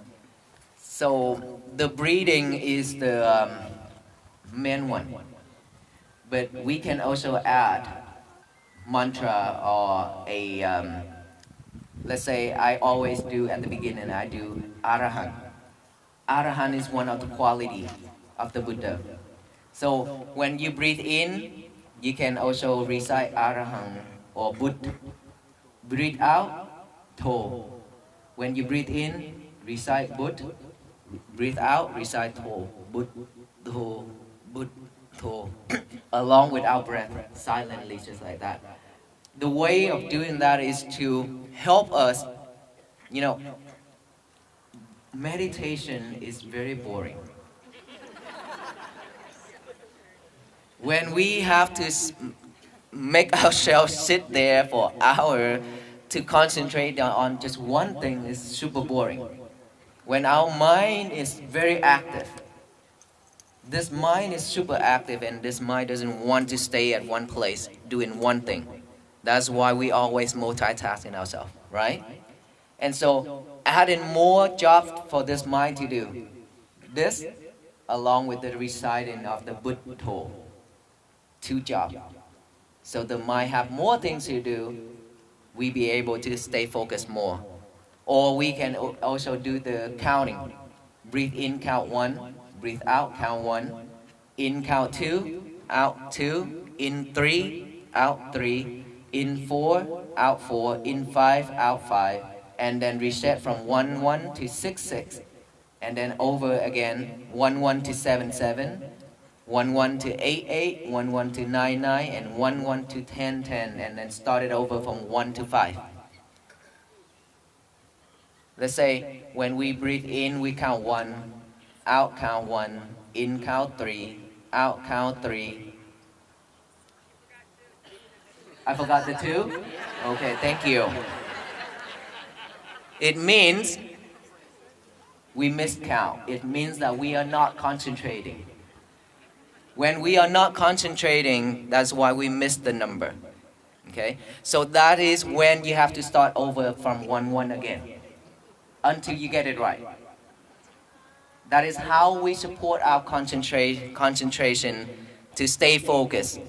S7: So the breathing is the main one, but we can also add mantra or let's say I always do at the beginning, I do Arahant. Arahant is one of the quality of the Buddha. So when you breathe in, you can also recite Arahant or Buddha. Breathe out, To. When you breathe in, recite Buddha. Breathe out, recite To. Buddha, To, Buddha, To. Along with our breath, silently, just like that. The way of doing that is to help us, meditation is very boring. When we have to make ourselves sit there for an hour to concentrate on just one thing is super boring. When our mind is very active, this mind is super active, and this mind doesn't want to stay at one place doing one thing. That's why we always multitasking ourselves, right? And so adding more jobs for this mind to do. This, along with the reciting of the Buddha, 2 jobs. So the mind have more things to do, we be able to stay focused more. Or we can also do the counting. Breathe in, count 1. Breathe out, count 1. In, count 2. Out 2. In 3. Out 3. In 4, out 4, in 5, out 5, and then reset from 1, 1 to 6, 6, and then over again, 1, 1 to 7, 7, 1, 1 to 8, 8, 1, 1 to 9, 9, and 1, 1 to 10, 10, and then start it over from 1 to 5. Let's say when we breathe in, we count 1, out count 1, in count 3, out count 3. I forgot the 2? Okay, thank you. It means we miscount. It means that we are not concentrating. When we are not concentrating, that's why we miss the number. Okay? So that is when you have to start over from 1, 1 again until you get it right. That is how we support our concentration to stay focused.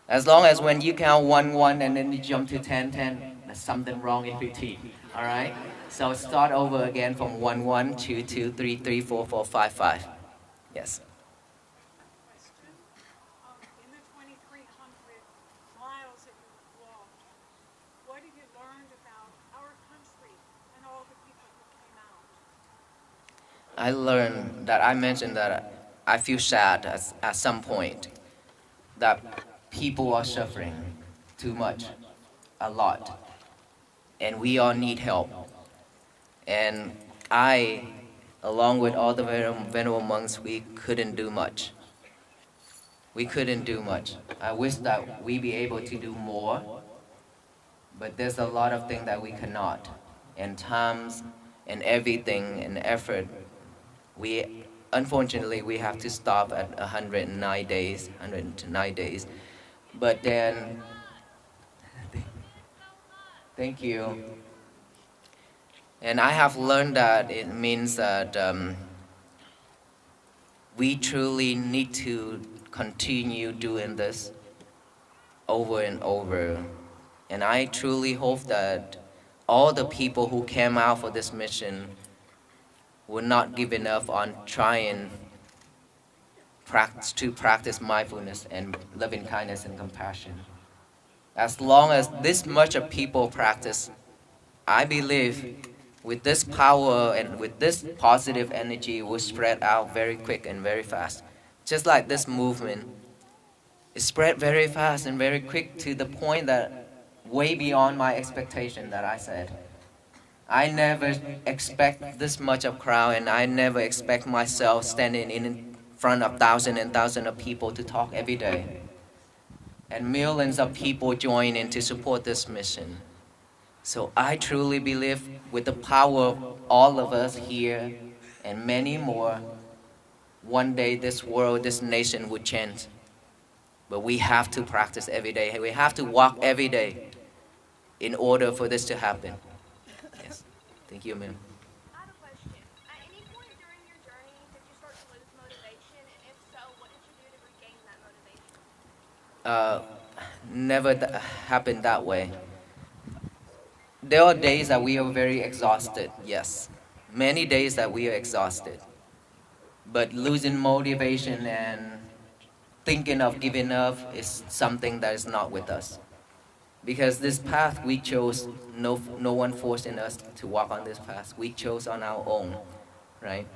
S7: As long as when you count 1, 1 and then you jump to 10, 10, there's something wrong in between. All right? So start over again from 1, 1, 2, 2, 3, 3, 4, 4, 5, 5. Yes.
S8: In the 2,300 miles that you walked, what have you learned about our country and all the people who came out?
S7: I learned that I mentioned that I feel sad at some point that people are suffering too much, a lot, and we all need help. And I, along with all the venerable monks, we couldn't do much. We couldn't do much. I wish that we be able to do more, but there's a lot of things that we cannot. And times and everything and effort, unfortunately we have to stop at 109 days, 109 days. But then, Thank you. And I have learned that it means that we truly need to continue doing this over and over. And I truly hope that all the people who came out for this mission will not give enough on trying to practice mindfulness and loving kindness and compassion. As long as this much of people practice, I believe with this power and with this positive energy will spread out very quick and very fast. Just like this movement, it spread very fast and very quick to the point that way beyond my expectation that I said. I never expect this much of crowd, and I never expect myself standing in front of thousands and thousands of people to talk every day. And millions of people join in to support this mission. So I truly believe with the power of all of us here and many more, one day this world, this nation would change. But we have to practice every day. We have to walk every day in order for this to happen. Yes. Thank you, ma'am.
S1: I have a question. At any point during your journey, did you start to lose motivation? And if so, what did you do to regain that motivation?
S7: Never happened that way. There are days that we are very exhausted, yes. Many days that we are exhausted. But losing motivation and thinking of giving up is something that is not with us. Because this path we chose, no one forcing us to walk on this path. We chose on our own, right?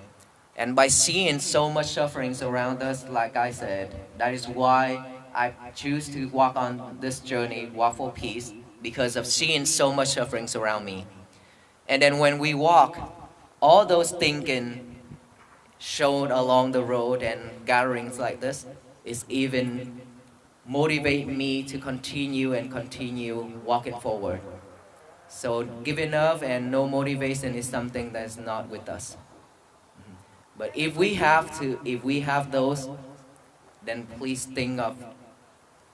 S7: And by seeing so much sufferings around us, like I said, that is why I choose to walk on this journey, walk for peace, because of seeing so much sufferings around me. And then when we walk, all those thinking shown along the road and gatherings like this is even motivate me to continue and continue walking forward. So giving up and no motivation is something that is not with us. But if we have those, then please think of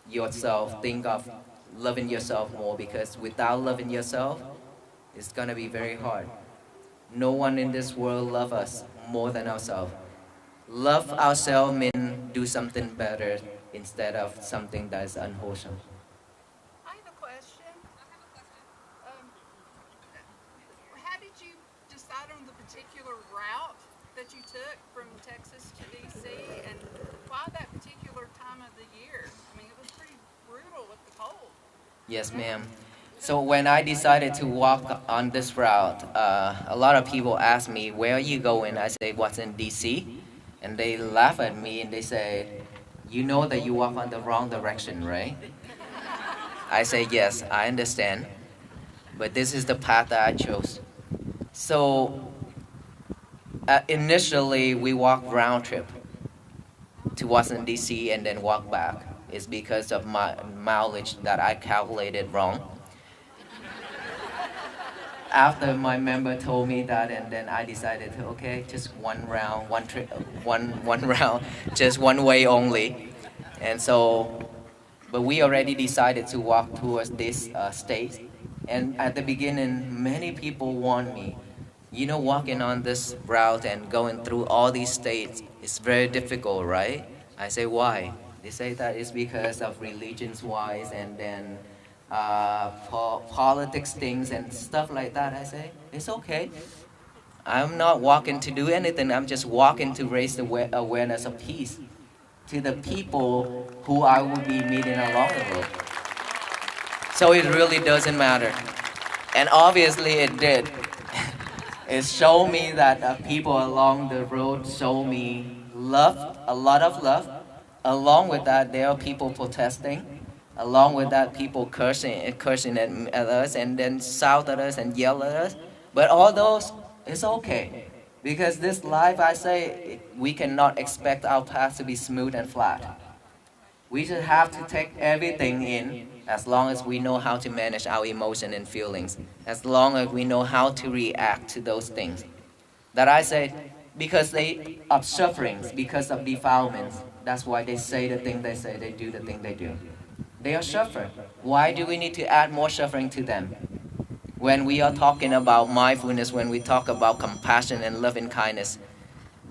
S7: yourself, think of loving yourself more, because without loving yourself, it's gonna be very hard. No one in this world loves us more than ourselves. Love ourselves means do something better instead of something that is unwholesome.
S9: I have a question. How did you decide on the particular route that you took from Texas to DC, and why that particular time of the year? I mean, it was pretty brutal with the cold.
S7: Yes, ma'am. So when I decided to walk on this route, a lot of people ask me, where are you going? I say, what's in DC? And they laugh at me and they say, you know that you walk on the wrong direction, right? I say, yes, I understand. But this is the path that I chose. So initially, we walked round trip to Washington, D.C. and then walk back. It's because of my mileage that I calculated wrong. After my member told me that, and then I decided, okay, just one round, one trip, one round, just one way only. And so, but we already decided to walk towards this state. And at the beginning, many people warned me, you know, walking on this route and going through all these states is very difficult, right? I say, why? They say that it's because of religions-wise and then politics things and stuff like that. I say, it's okay. I'm not walking to do anything. I'm just walking to raise the awareness of peace to the people who I will be meeting along the road. So it really doesn't matter. And obviously it did. It showed me that people along the road show me love, a lot of love. Along with that, there are people protesting. Along with that, people cursing at us and then shout at us and yell at us. But all those, it's okay. Because this life, I say, we cannot expect our path to be smooth and flat. We just have to take everything in as long as we know how to manage our emotion and feelings. As long as we know how to react to those things. That I say, because they are sufferings, because of defilements. That's why they say the thing they say, they do the thing they do. They are suffering. Why do we need to add more suffering to them? When we are talking about mindfulness, when we talk about compassion and loving kindness,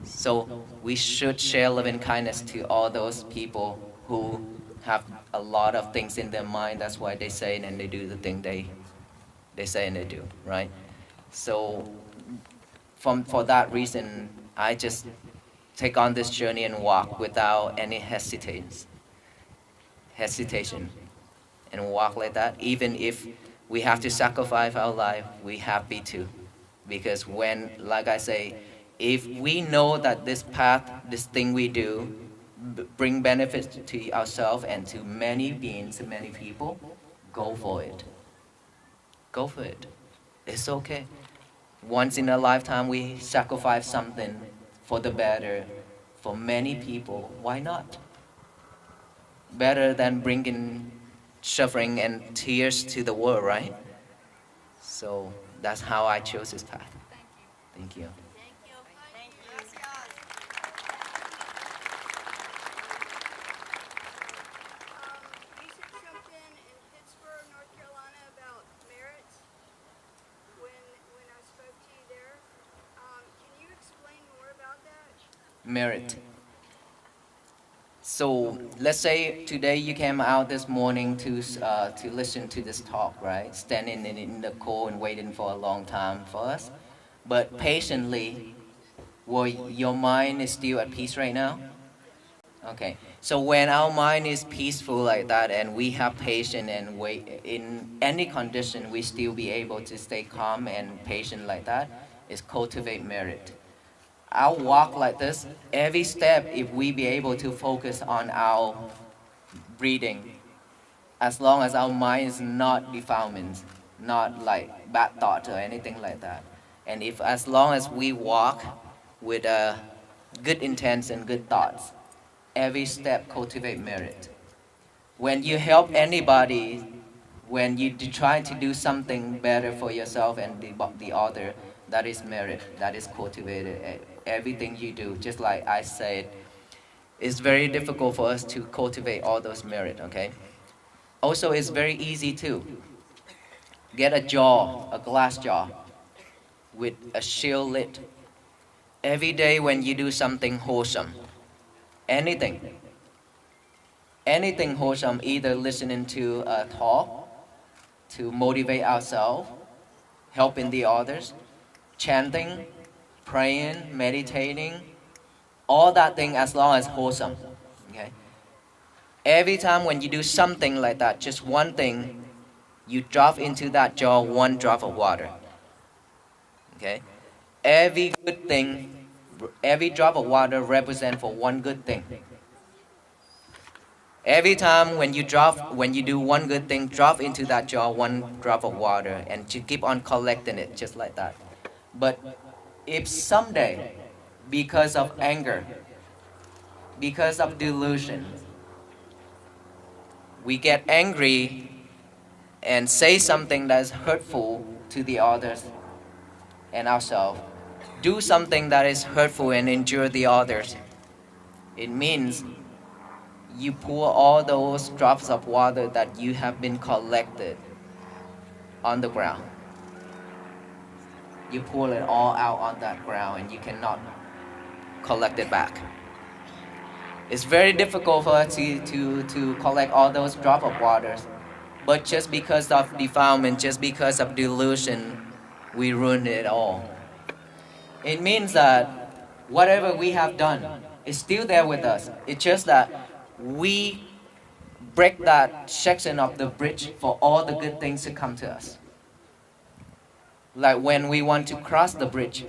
S7: so we should share loving kindness to all those people who have a lot of things in their mind. That's why they say and they do the thing they say and they do, right? So for that reason, I just take on this journey and walk without any hesitation, and walk like that. Even if we have to sacrifice our life, we happy to, because when, like I say, if we know that this path, this thing we do, bring benefits to ourselves and to many beings, many people, go for it. Go for it. It's okay. Once in a lifetime, we sacrifice something for the better, for many people. Why not? Better than bringing suffering and tears to the world, right? So that's how I chose this path. Thank you.
S10: You said something in Pittsburgh, North Carolina about merit when I spoke to you there. Can you explain more about that?
S7: Merit. So let's say today you came out this morning to listen to this talk, right? Standing in the cold and waiting for a long time for us. But patiently, your mind is still at peace right now? Okay. So when our mind is peaceful like that and we have patience and wait in any condition, we still be able to stay calm and patient like that, is cultivate merit. Our walk like this, every step, if we be able to focus on our breathing, as long as our mind is not defilements, not like bad thoughts or anything like that. And if as long as we walk with good intent and good thoughts, every step cultivate merit. When you help anybody, when you try to do something better for yourself and the other, that is merit, that is cultivated. Everything you do, just like I said, it's very difficult for us to cultivate all those merit, okay? Also, it's very easy to get a jar, a glass jar, with a shield lid. Every day when you do something wholesome, anything wholesome, either listening to a talk to motivate ourselves, helping the others, chanting, praying, meditating, all that thing as long as wholesome. Okay? Every time when you do something like that, just one thing, you drop into that jar one drop of water. Okay? Every good thing, every drop of water represents for one good thing. Every time when you do one good thing, drop into that jar one drop of water and you keep on collecting it just like that. But if someday, because of anger, because of delusion, we get angry and say something that's hurtful to the others and ourselves, do something that is hurtful and injure the others, it means you pour all those drops of water that you have been collected on the ground. You pour it all out on that ground and you cannot collect it back. It's very difficult for us to collect all those drops of waters, but just because of defilement, just because of delusion, we ruin it all. It means that whatever we have done is still there with us. It's just that we break that section of the bridge for all the good things to come to us. Like when we want to cross the bridge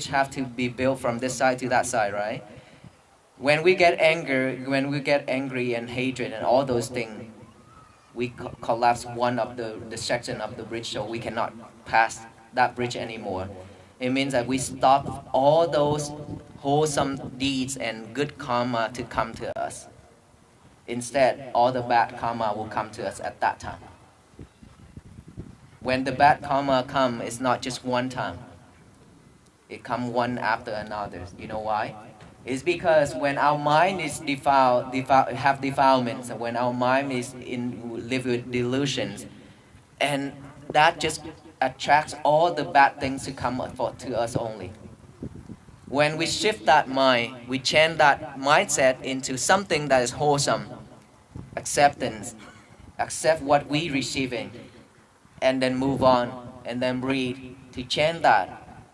S7: have to be built from this side to that side, right? When we get angry and hatred and all those things, we collapse one of the section of the bridge, so we cannot pass that bridge anymore. It means that we stop all those wholesome deeds and good karma to come to us. Instead, all the bad karma will come to us at that time. When the bad karma comes, it's not just one time. It comes one after another. You know why? It's because when our mind is have defilements, when our mind is live with delusions, and that just attracts all the bad things to come to us only. When we shift that mind, we change that mindset into something that is wholesome, acceptance, accept what we receiving, and then move on, and then breathe. To change that,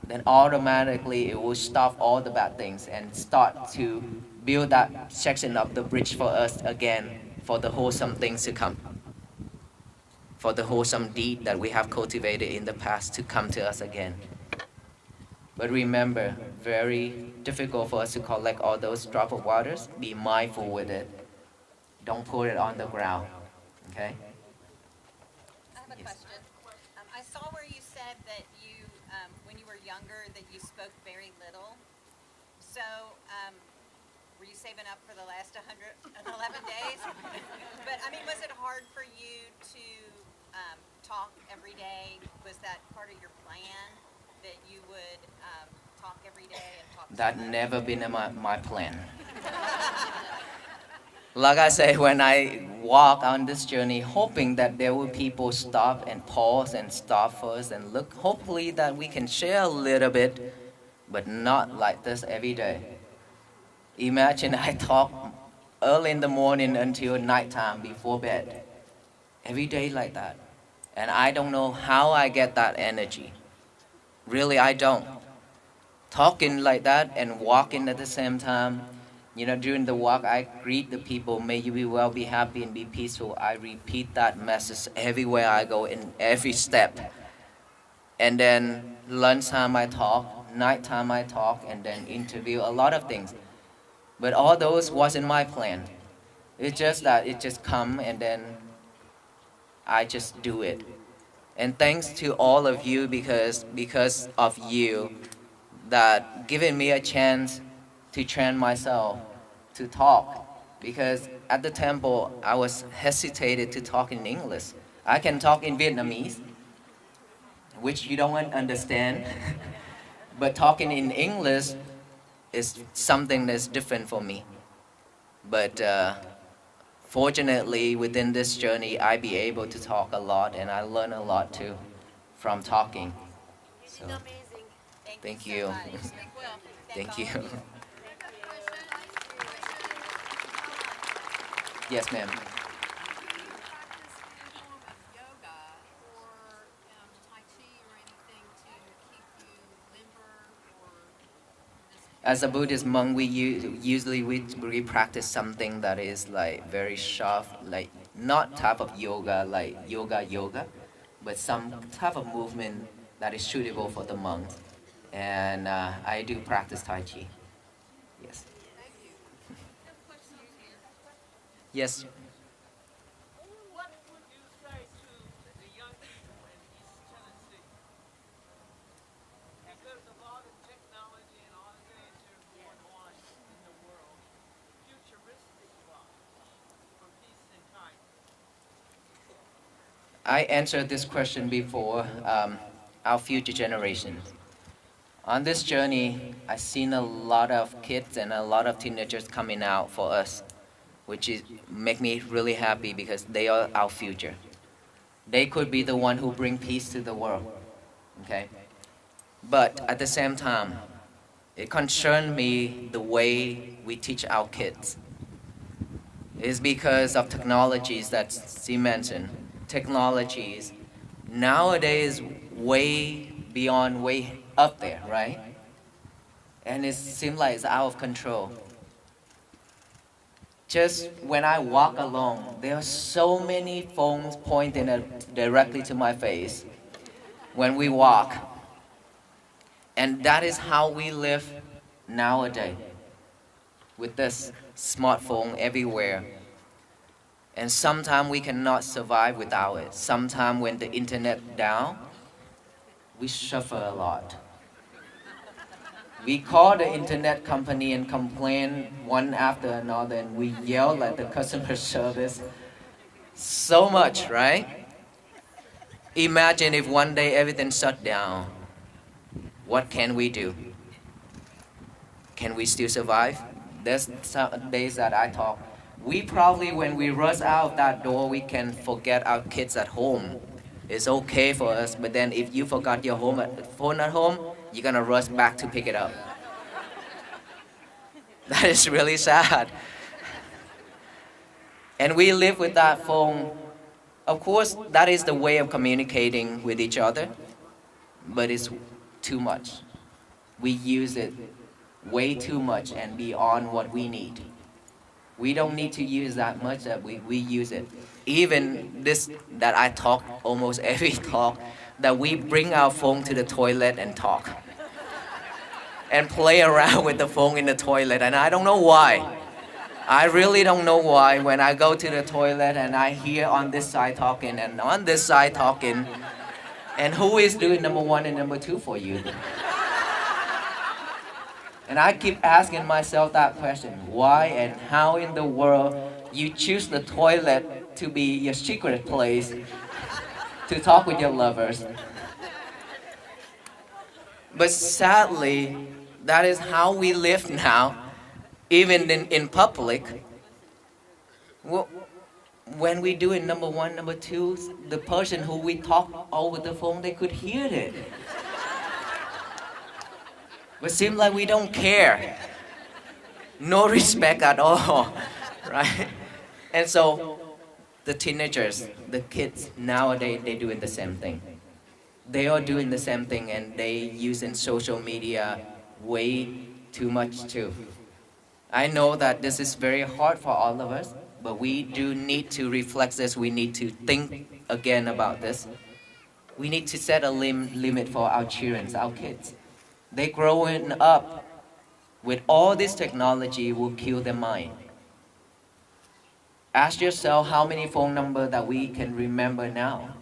S7: then automatically it will stop all the bad things and start to build that section of the bridge for us again, for the wholesome things to come, for the wholesome deed that we have cultivated in the past to come to us again. But remember, very difficult for us to collect all those drop of waters. Be mindful with it. Don't put it on the ground, okay?
S2: I have a question. I saw where you said that you, when you were younger, that you spoke very little. So, were you saving up for the last 111 days? But, I mean, was it hard for you to talk every day? Was that part of your plan, that you would talk every day and talk?
S7: That never been in my plan. Like I say, when I walk on this journey, hoping that there will people stop and pause and stop first and look, hopefully that we can share a little bit, but not like this every day. Imagine I talk early in the morning until nighttime before bed, every day like that. And I don't know how I get that energy. Really, I don't. Talking like that and walking at the same time, you know, during the walk, I greet the people, may you be well, be happy, and be peaceful. I repeat that message everywhere I go, in every step. And then lunchtime I talk, nighttime I talk, and then interview, a lot of things. But all those wasn't my plan. It's just that it just come and then I just do it. And thanks to all of you, because of you, that giving me a chance to train myself to talk. Because at the temple, I was hesitated to talk in English. I can talk in Vietnamese, which you don't understand. But talking in English is something that's different for me. But fortunately, within this journey, I be able to talk a lot, and I learn a lot too from talking. So, thank you.
S2: So much. You speak well.
S7: Thank you.
S2: all of
S7: Yes, ma'am.
S10: Do you practice any form of yoga or Tai Chi or anything to keep you limber or this?
S7: As a Buddhist monk, we usually we practice something that is like very sharp, like not type of yoga like yoga, but some type of movement that is suitable for the monks. And I do practice Tai Chi. Yes. Yes.
S11: What would you say to the young people in East Tennessee? Because of all the technology and all the things that are going on in the world, futuristic wise, for peace and kindness.
S7: I answered this question before. Our future generations. On this journey, I've seen a lot of kids and a lot of teenagers coming out for us, which is make me really happy because they are our future. They could be the one who bring peace to the world, okay? But at the same time, it concerns me the way we teach our kids. It's because of technologies that she mentioned. Technologies nowadays way beyond, way up there, right? And it seems like it's out of control. Just when I walk along, there are so many phones pointing directly to my face when we walk. And that is how we live nowadays, with this smartphone everywhere. And sometimes we cannot survive without it. Sometimes when the internet down, we suffer a lot. We call the internet company and complain one after another, and we yell at the customer service so much, right? Imagine if one day everything shut down. What can we do? Can we still survive? There's some days that I talk. We probably, when we rush out of that door, we can forget our kids at home. It's okay for us, but then if you forgot your phone at home, you're gonna rush back to pick it up. That is really sad. And we live with that phone. Of course, that is the way of communicating with each other, but it's too much. We use it way too much and beyond what we need. We don't need to use that much that we use it. Even this that I talk almost every talk, that we bring our phone to the toilet and talk. And play around with the phone in the toilet, and I don't know why. I really don't know why. When I go to the toilet and I hear on this side talking and on this side talking, and who is doing number one and number two for you? And I keep asking myself that question, why and how in the world you choose the toilet to be your secret place to talk with your lovers? But sadly, that is how we live now, even in public. When we do it number one, number two, the person who we talk over the phone, they could hear it. But seems like we don't care. No respect at all, right? And so the teenagers, the kids nowadays, they're doing the same thing. They are doing the same thing, and they using social media way too much too. I know that this is very hard for all of us, but we do need to reflect this. We need to think again about this. We need to set a limit for our children, our kids. They growing up with all this technology will kill their mind. Ask yourself how many phone numbers that we can remember now.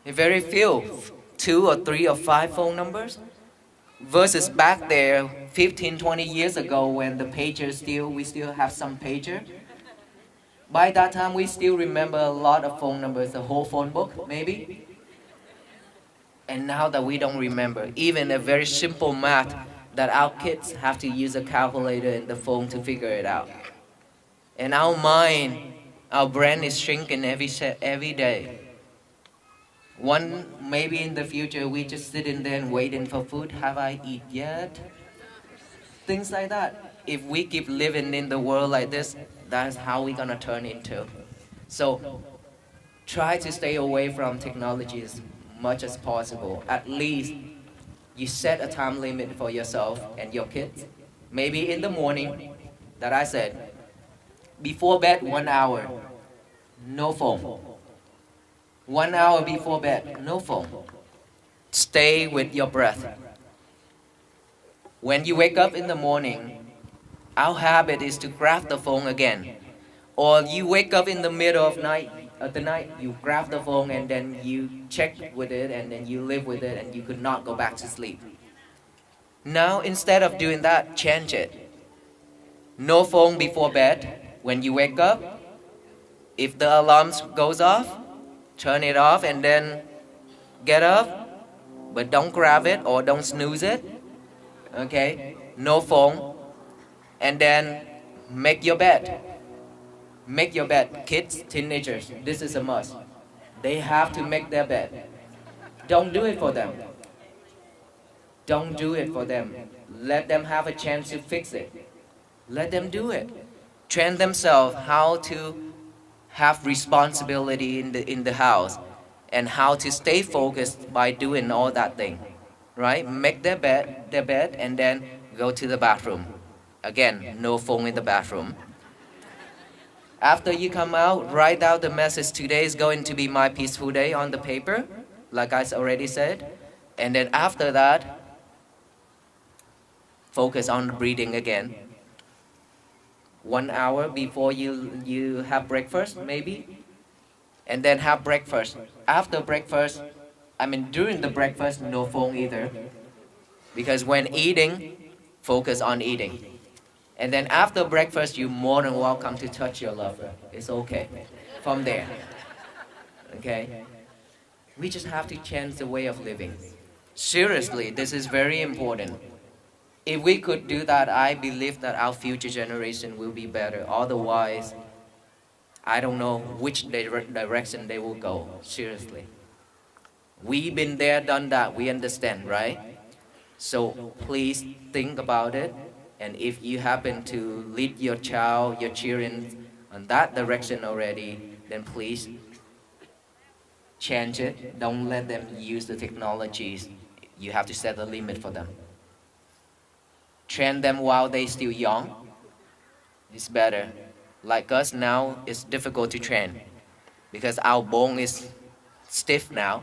S7: Very few, 2 or 3 or 5 phone numbers. Versus back there 15, 20 years ago when the pager we still have some pager. By that time we still remember a lot of phone numbers, the whole phone book maybe. And now that we don't remember, even a very simple math that our kids have to use a calculator in the phone to figure it out. And our mind, our brain is shrinking every day. Maybe in the future we just sitting there and waiting for food. Have I eat yet? Things like that. If we keep living in the world like this, that is how we're gonna turn into. So try to stay away from technology as much as possible. At least you set a time limit for yourself and your kids. Maybe in the morning, that I said, before bed 1 hour, no phone. 1 hour before bed, no phone. Stay with your breath. When you wake up in the morning, our habit is to grab the phone again. Or you wake up in the middle of the night, you grab the phone and then you check with it and then you live with it and you could not go back to sleep. Now, instead of doing that, change it. No phone before bed. When you wake up, if the alarm goes off, turn it off and then get up, but don't grab it or don't snooze it. Okay? No phone. And then make your bed. Make your bed. Kids, teenagers, this is a must. They have to make their bed. Don't do it for them. Don't do it for them. Let them have a chance to fix it. Let them do it. Train themselves how to have responsibility in the house and how to stay focused by doing all that thing. Right? Make their bed and then go to the bathroom. Again, no phone in the bathroom. After you come out, write down the message. Today is going to be my peaceful day on the paper, like I already said. And then after that, focus on breathing again. 1 hour before you have breakfast, maybe. And then have breakfast. After breakfast, during the breakfast, no phone either. Because when eating, focus on eating. And then after breakfast, you're more than welcome to touch your lover. It's okay. From there. Okay? We just have to change the way of living. Seriously, this is very important. If we could do that, I believe that our future generation will be better. Otherwise, I don't know which direction they will go, seriously. We've been there, done that, we understand, right? So please think about it. And if you happen to lead your child, your children on that direction already, then please change it. Don't let them use the technologies. You have to set a limit for them. Train them while they're still young. It's better. Like us now, it's difficult to train because our bone is stiff now.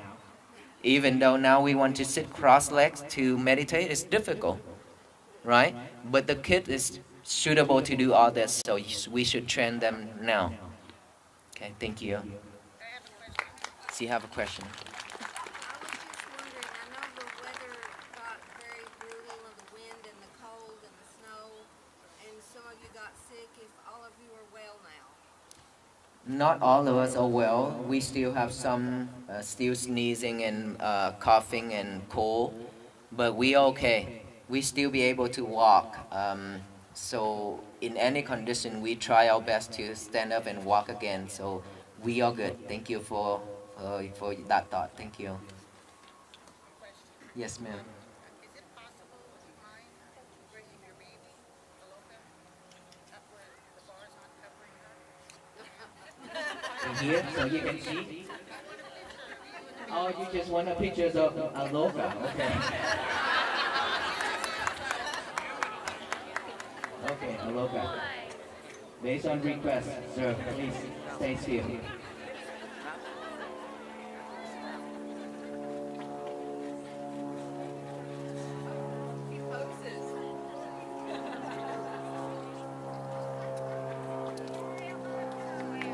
S7: Even though now we want to sit cross legs to meditate, it's difficult, right? But the kid is suitable to do all this, so we should train them now. Okay, thank you. So you have a question?
S10: I was just wondering, I know the weather got very brutal of the wind and the cold and the snow, and some of you got sick. If all of you are well now?
S7: Not all of us are well. We still have some still sneezing and coughing and cold, but we are okay. We still be able to walk. So in any condition, we try our best to stand up and walk again. So we are good. Thank you for that thought. Thank you. Yes, ma'am.
S2: Is it possible to mind bringing your baby, Aloka, up where the bar's not covering her?
S7: Here, so you can see. Oh, you just want a pictures of Aloka. Okay. Okay, Aloka. Based on request, sir, please stay still.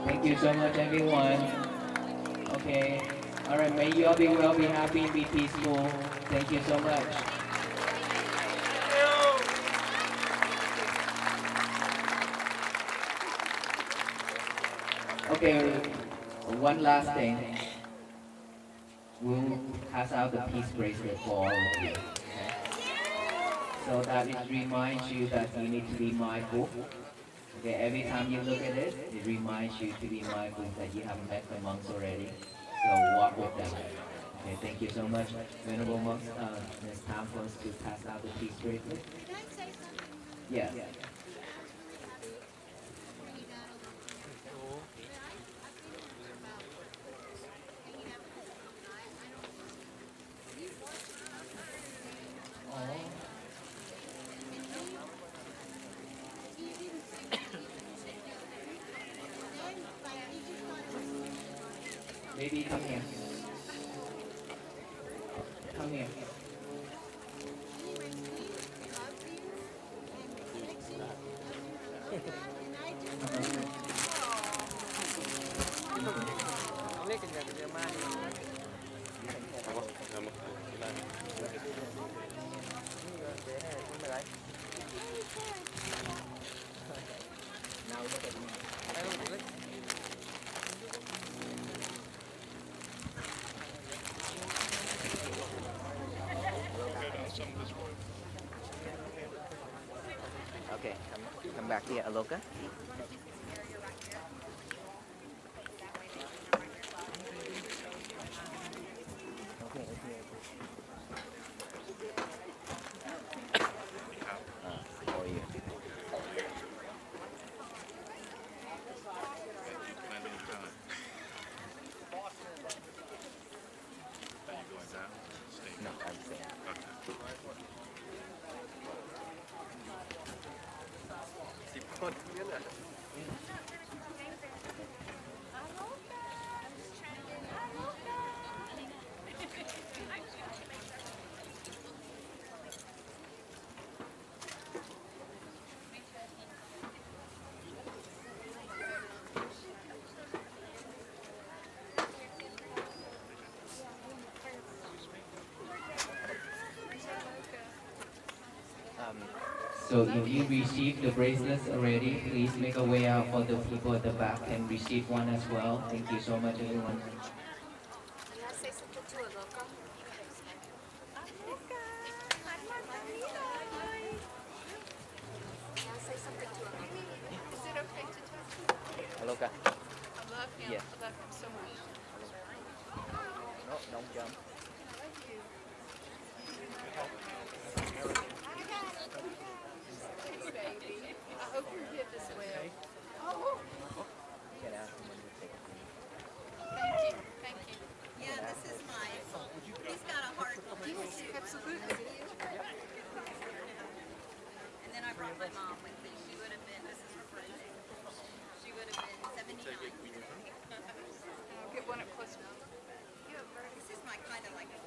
S7: Thank you so much, everyone. Okay. All right. May you all be well, be happy, and be peaceful. Thank you so much. Okay. One last thing. We'll pass out the peace bracelet for all of you. Okay? So that it reminds you that you need to be mindful. Okay, every time you look at it, it reminds you to be mindful that you have met the monks already. So walk with them. Okay, thank you so much. Venerable monks, it's time for us to pass out the peace bracelet.
S12: Can I say something?
S7: Yes. Baby, come here. Come here. Now look at me. Okay, come back here, Aloka. Okay, how are you? No, I'm saying. So if you received the bracelets already, please make a way out for the people at the back and receive one as well. Thank you so much, everyone.
S10: Can I say something to Aloka? Can I say something to Aloka? Is it okay to touch?
S7: Aloka.
S9: him.
S7: Yes.
S9: I love him so much.
S7: No, don't jump.
S9: Hey, baby. I hope your hip is well. Oh,
S7: Get out when you take a knee.
S9: thank you. Thank you.
S2: Yeah, this is mine. He's got a heart.
S9: Absolutely.
S2: And then I brought my mom with me. She would have been, this is her birthday. She would have been 79 today.
S9: I'll get one up close.
S2: This is my kind of like a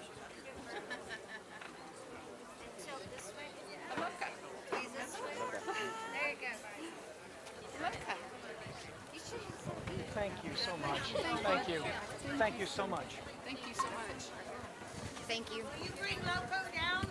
S10: Tilt this way.
S9: Aloka.
S2: Please, this way.
S10: There you go.
S9: Aloka.
S12: Thank you so much. Thank you. Thank you so much.
S9: Thank you so much.
S1: Thank you.
S2: Will you bring Loco down?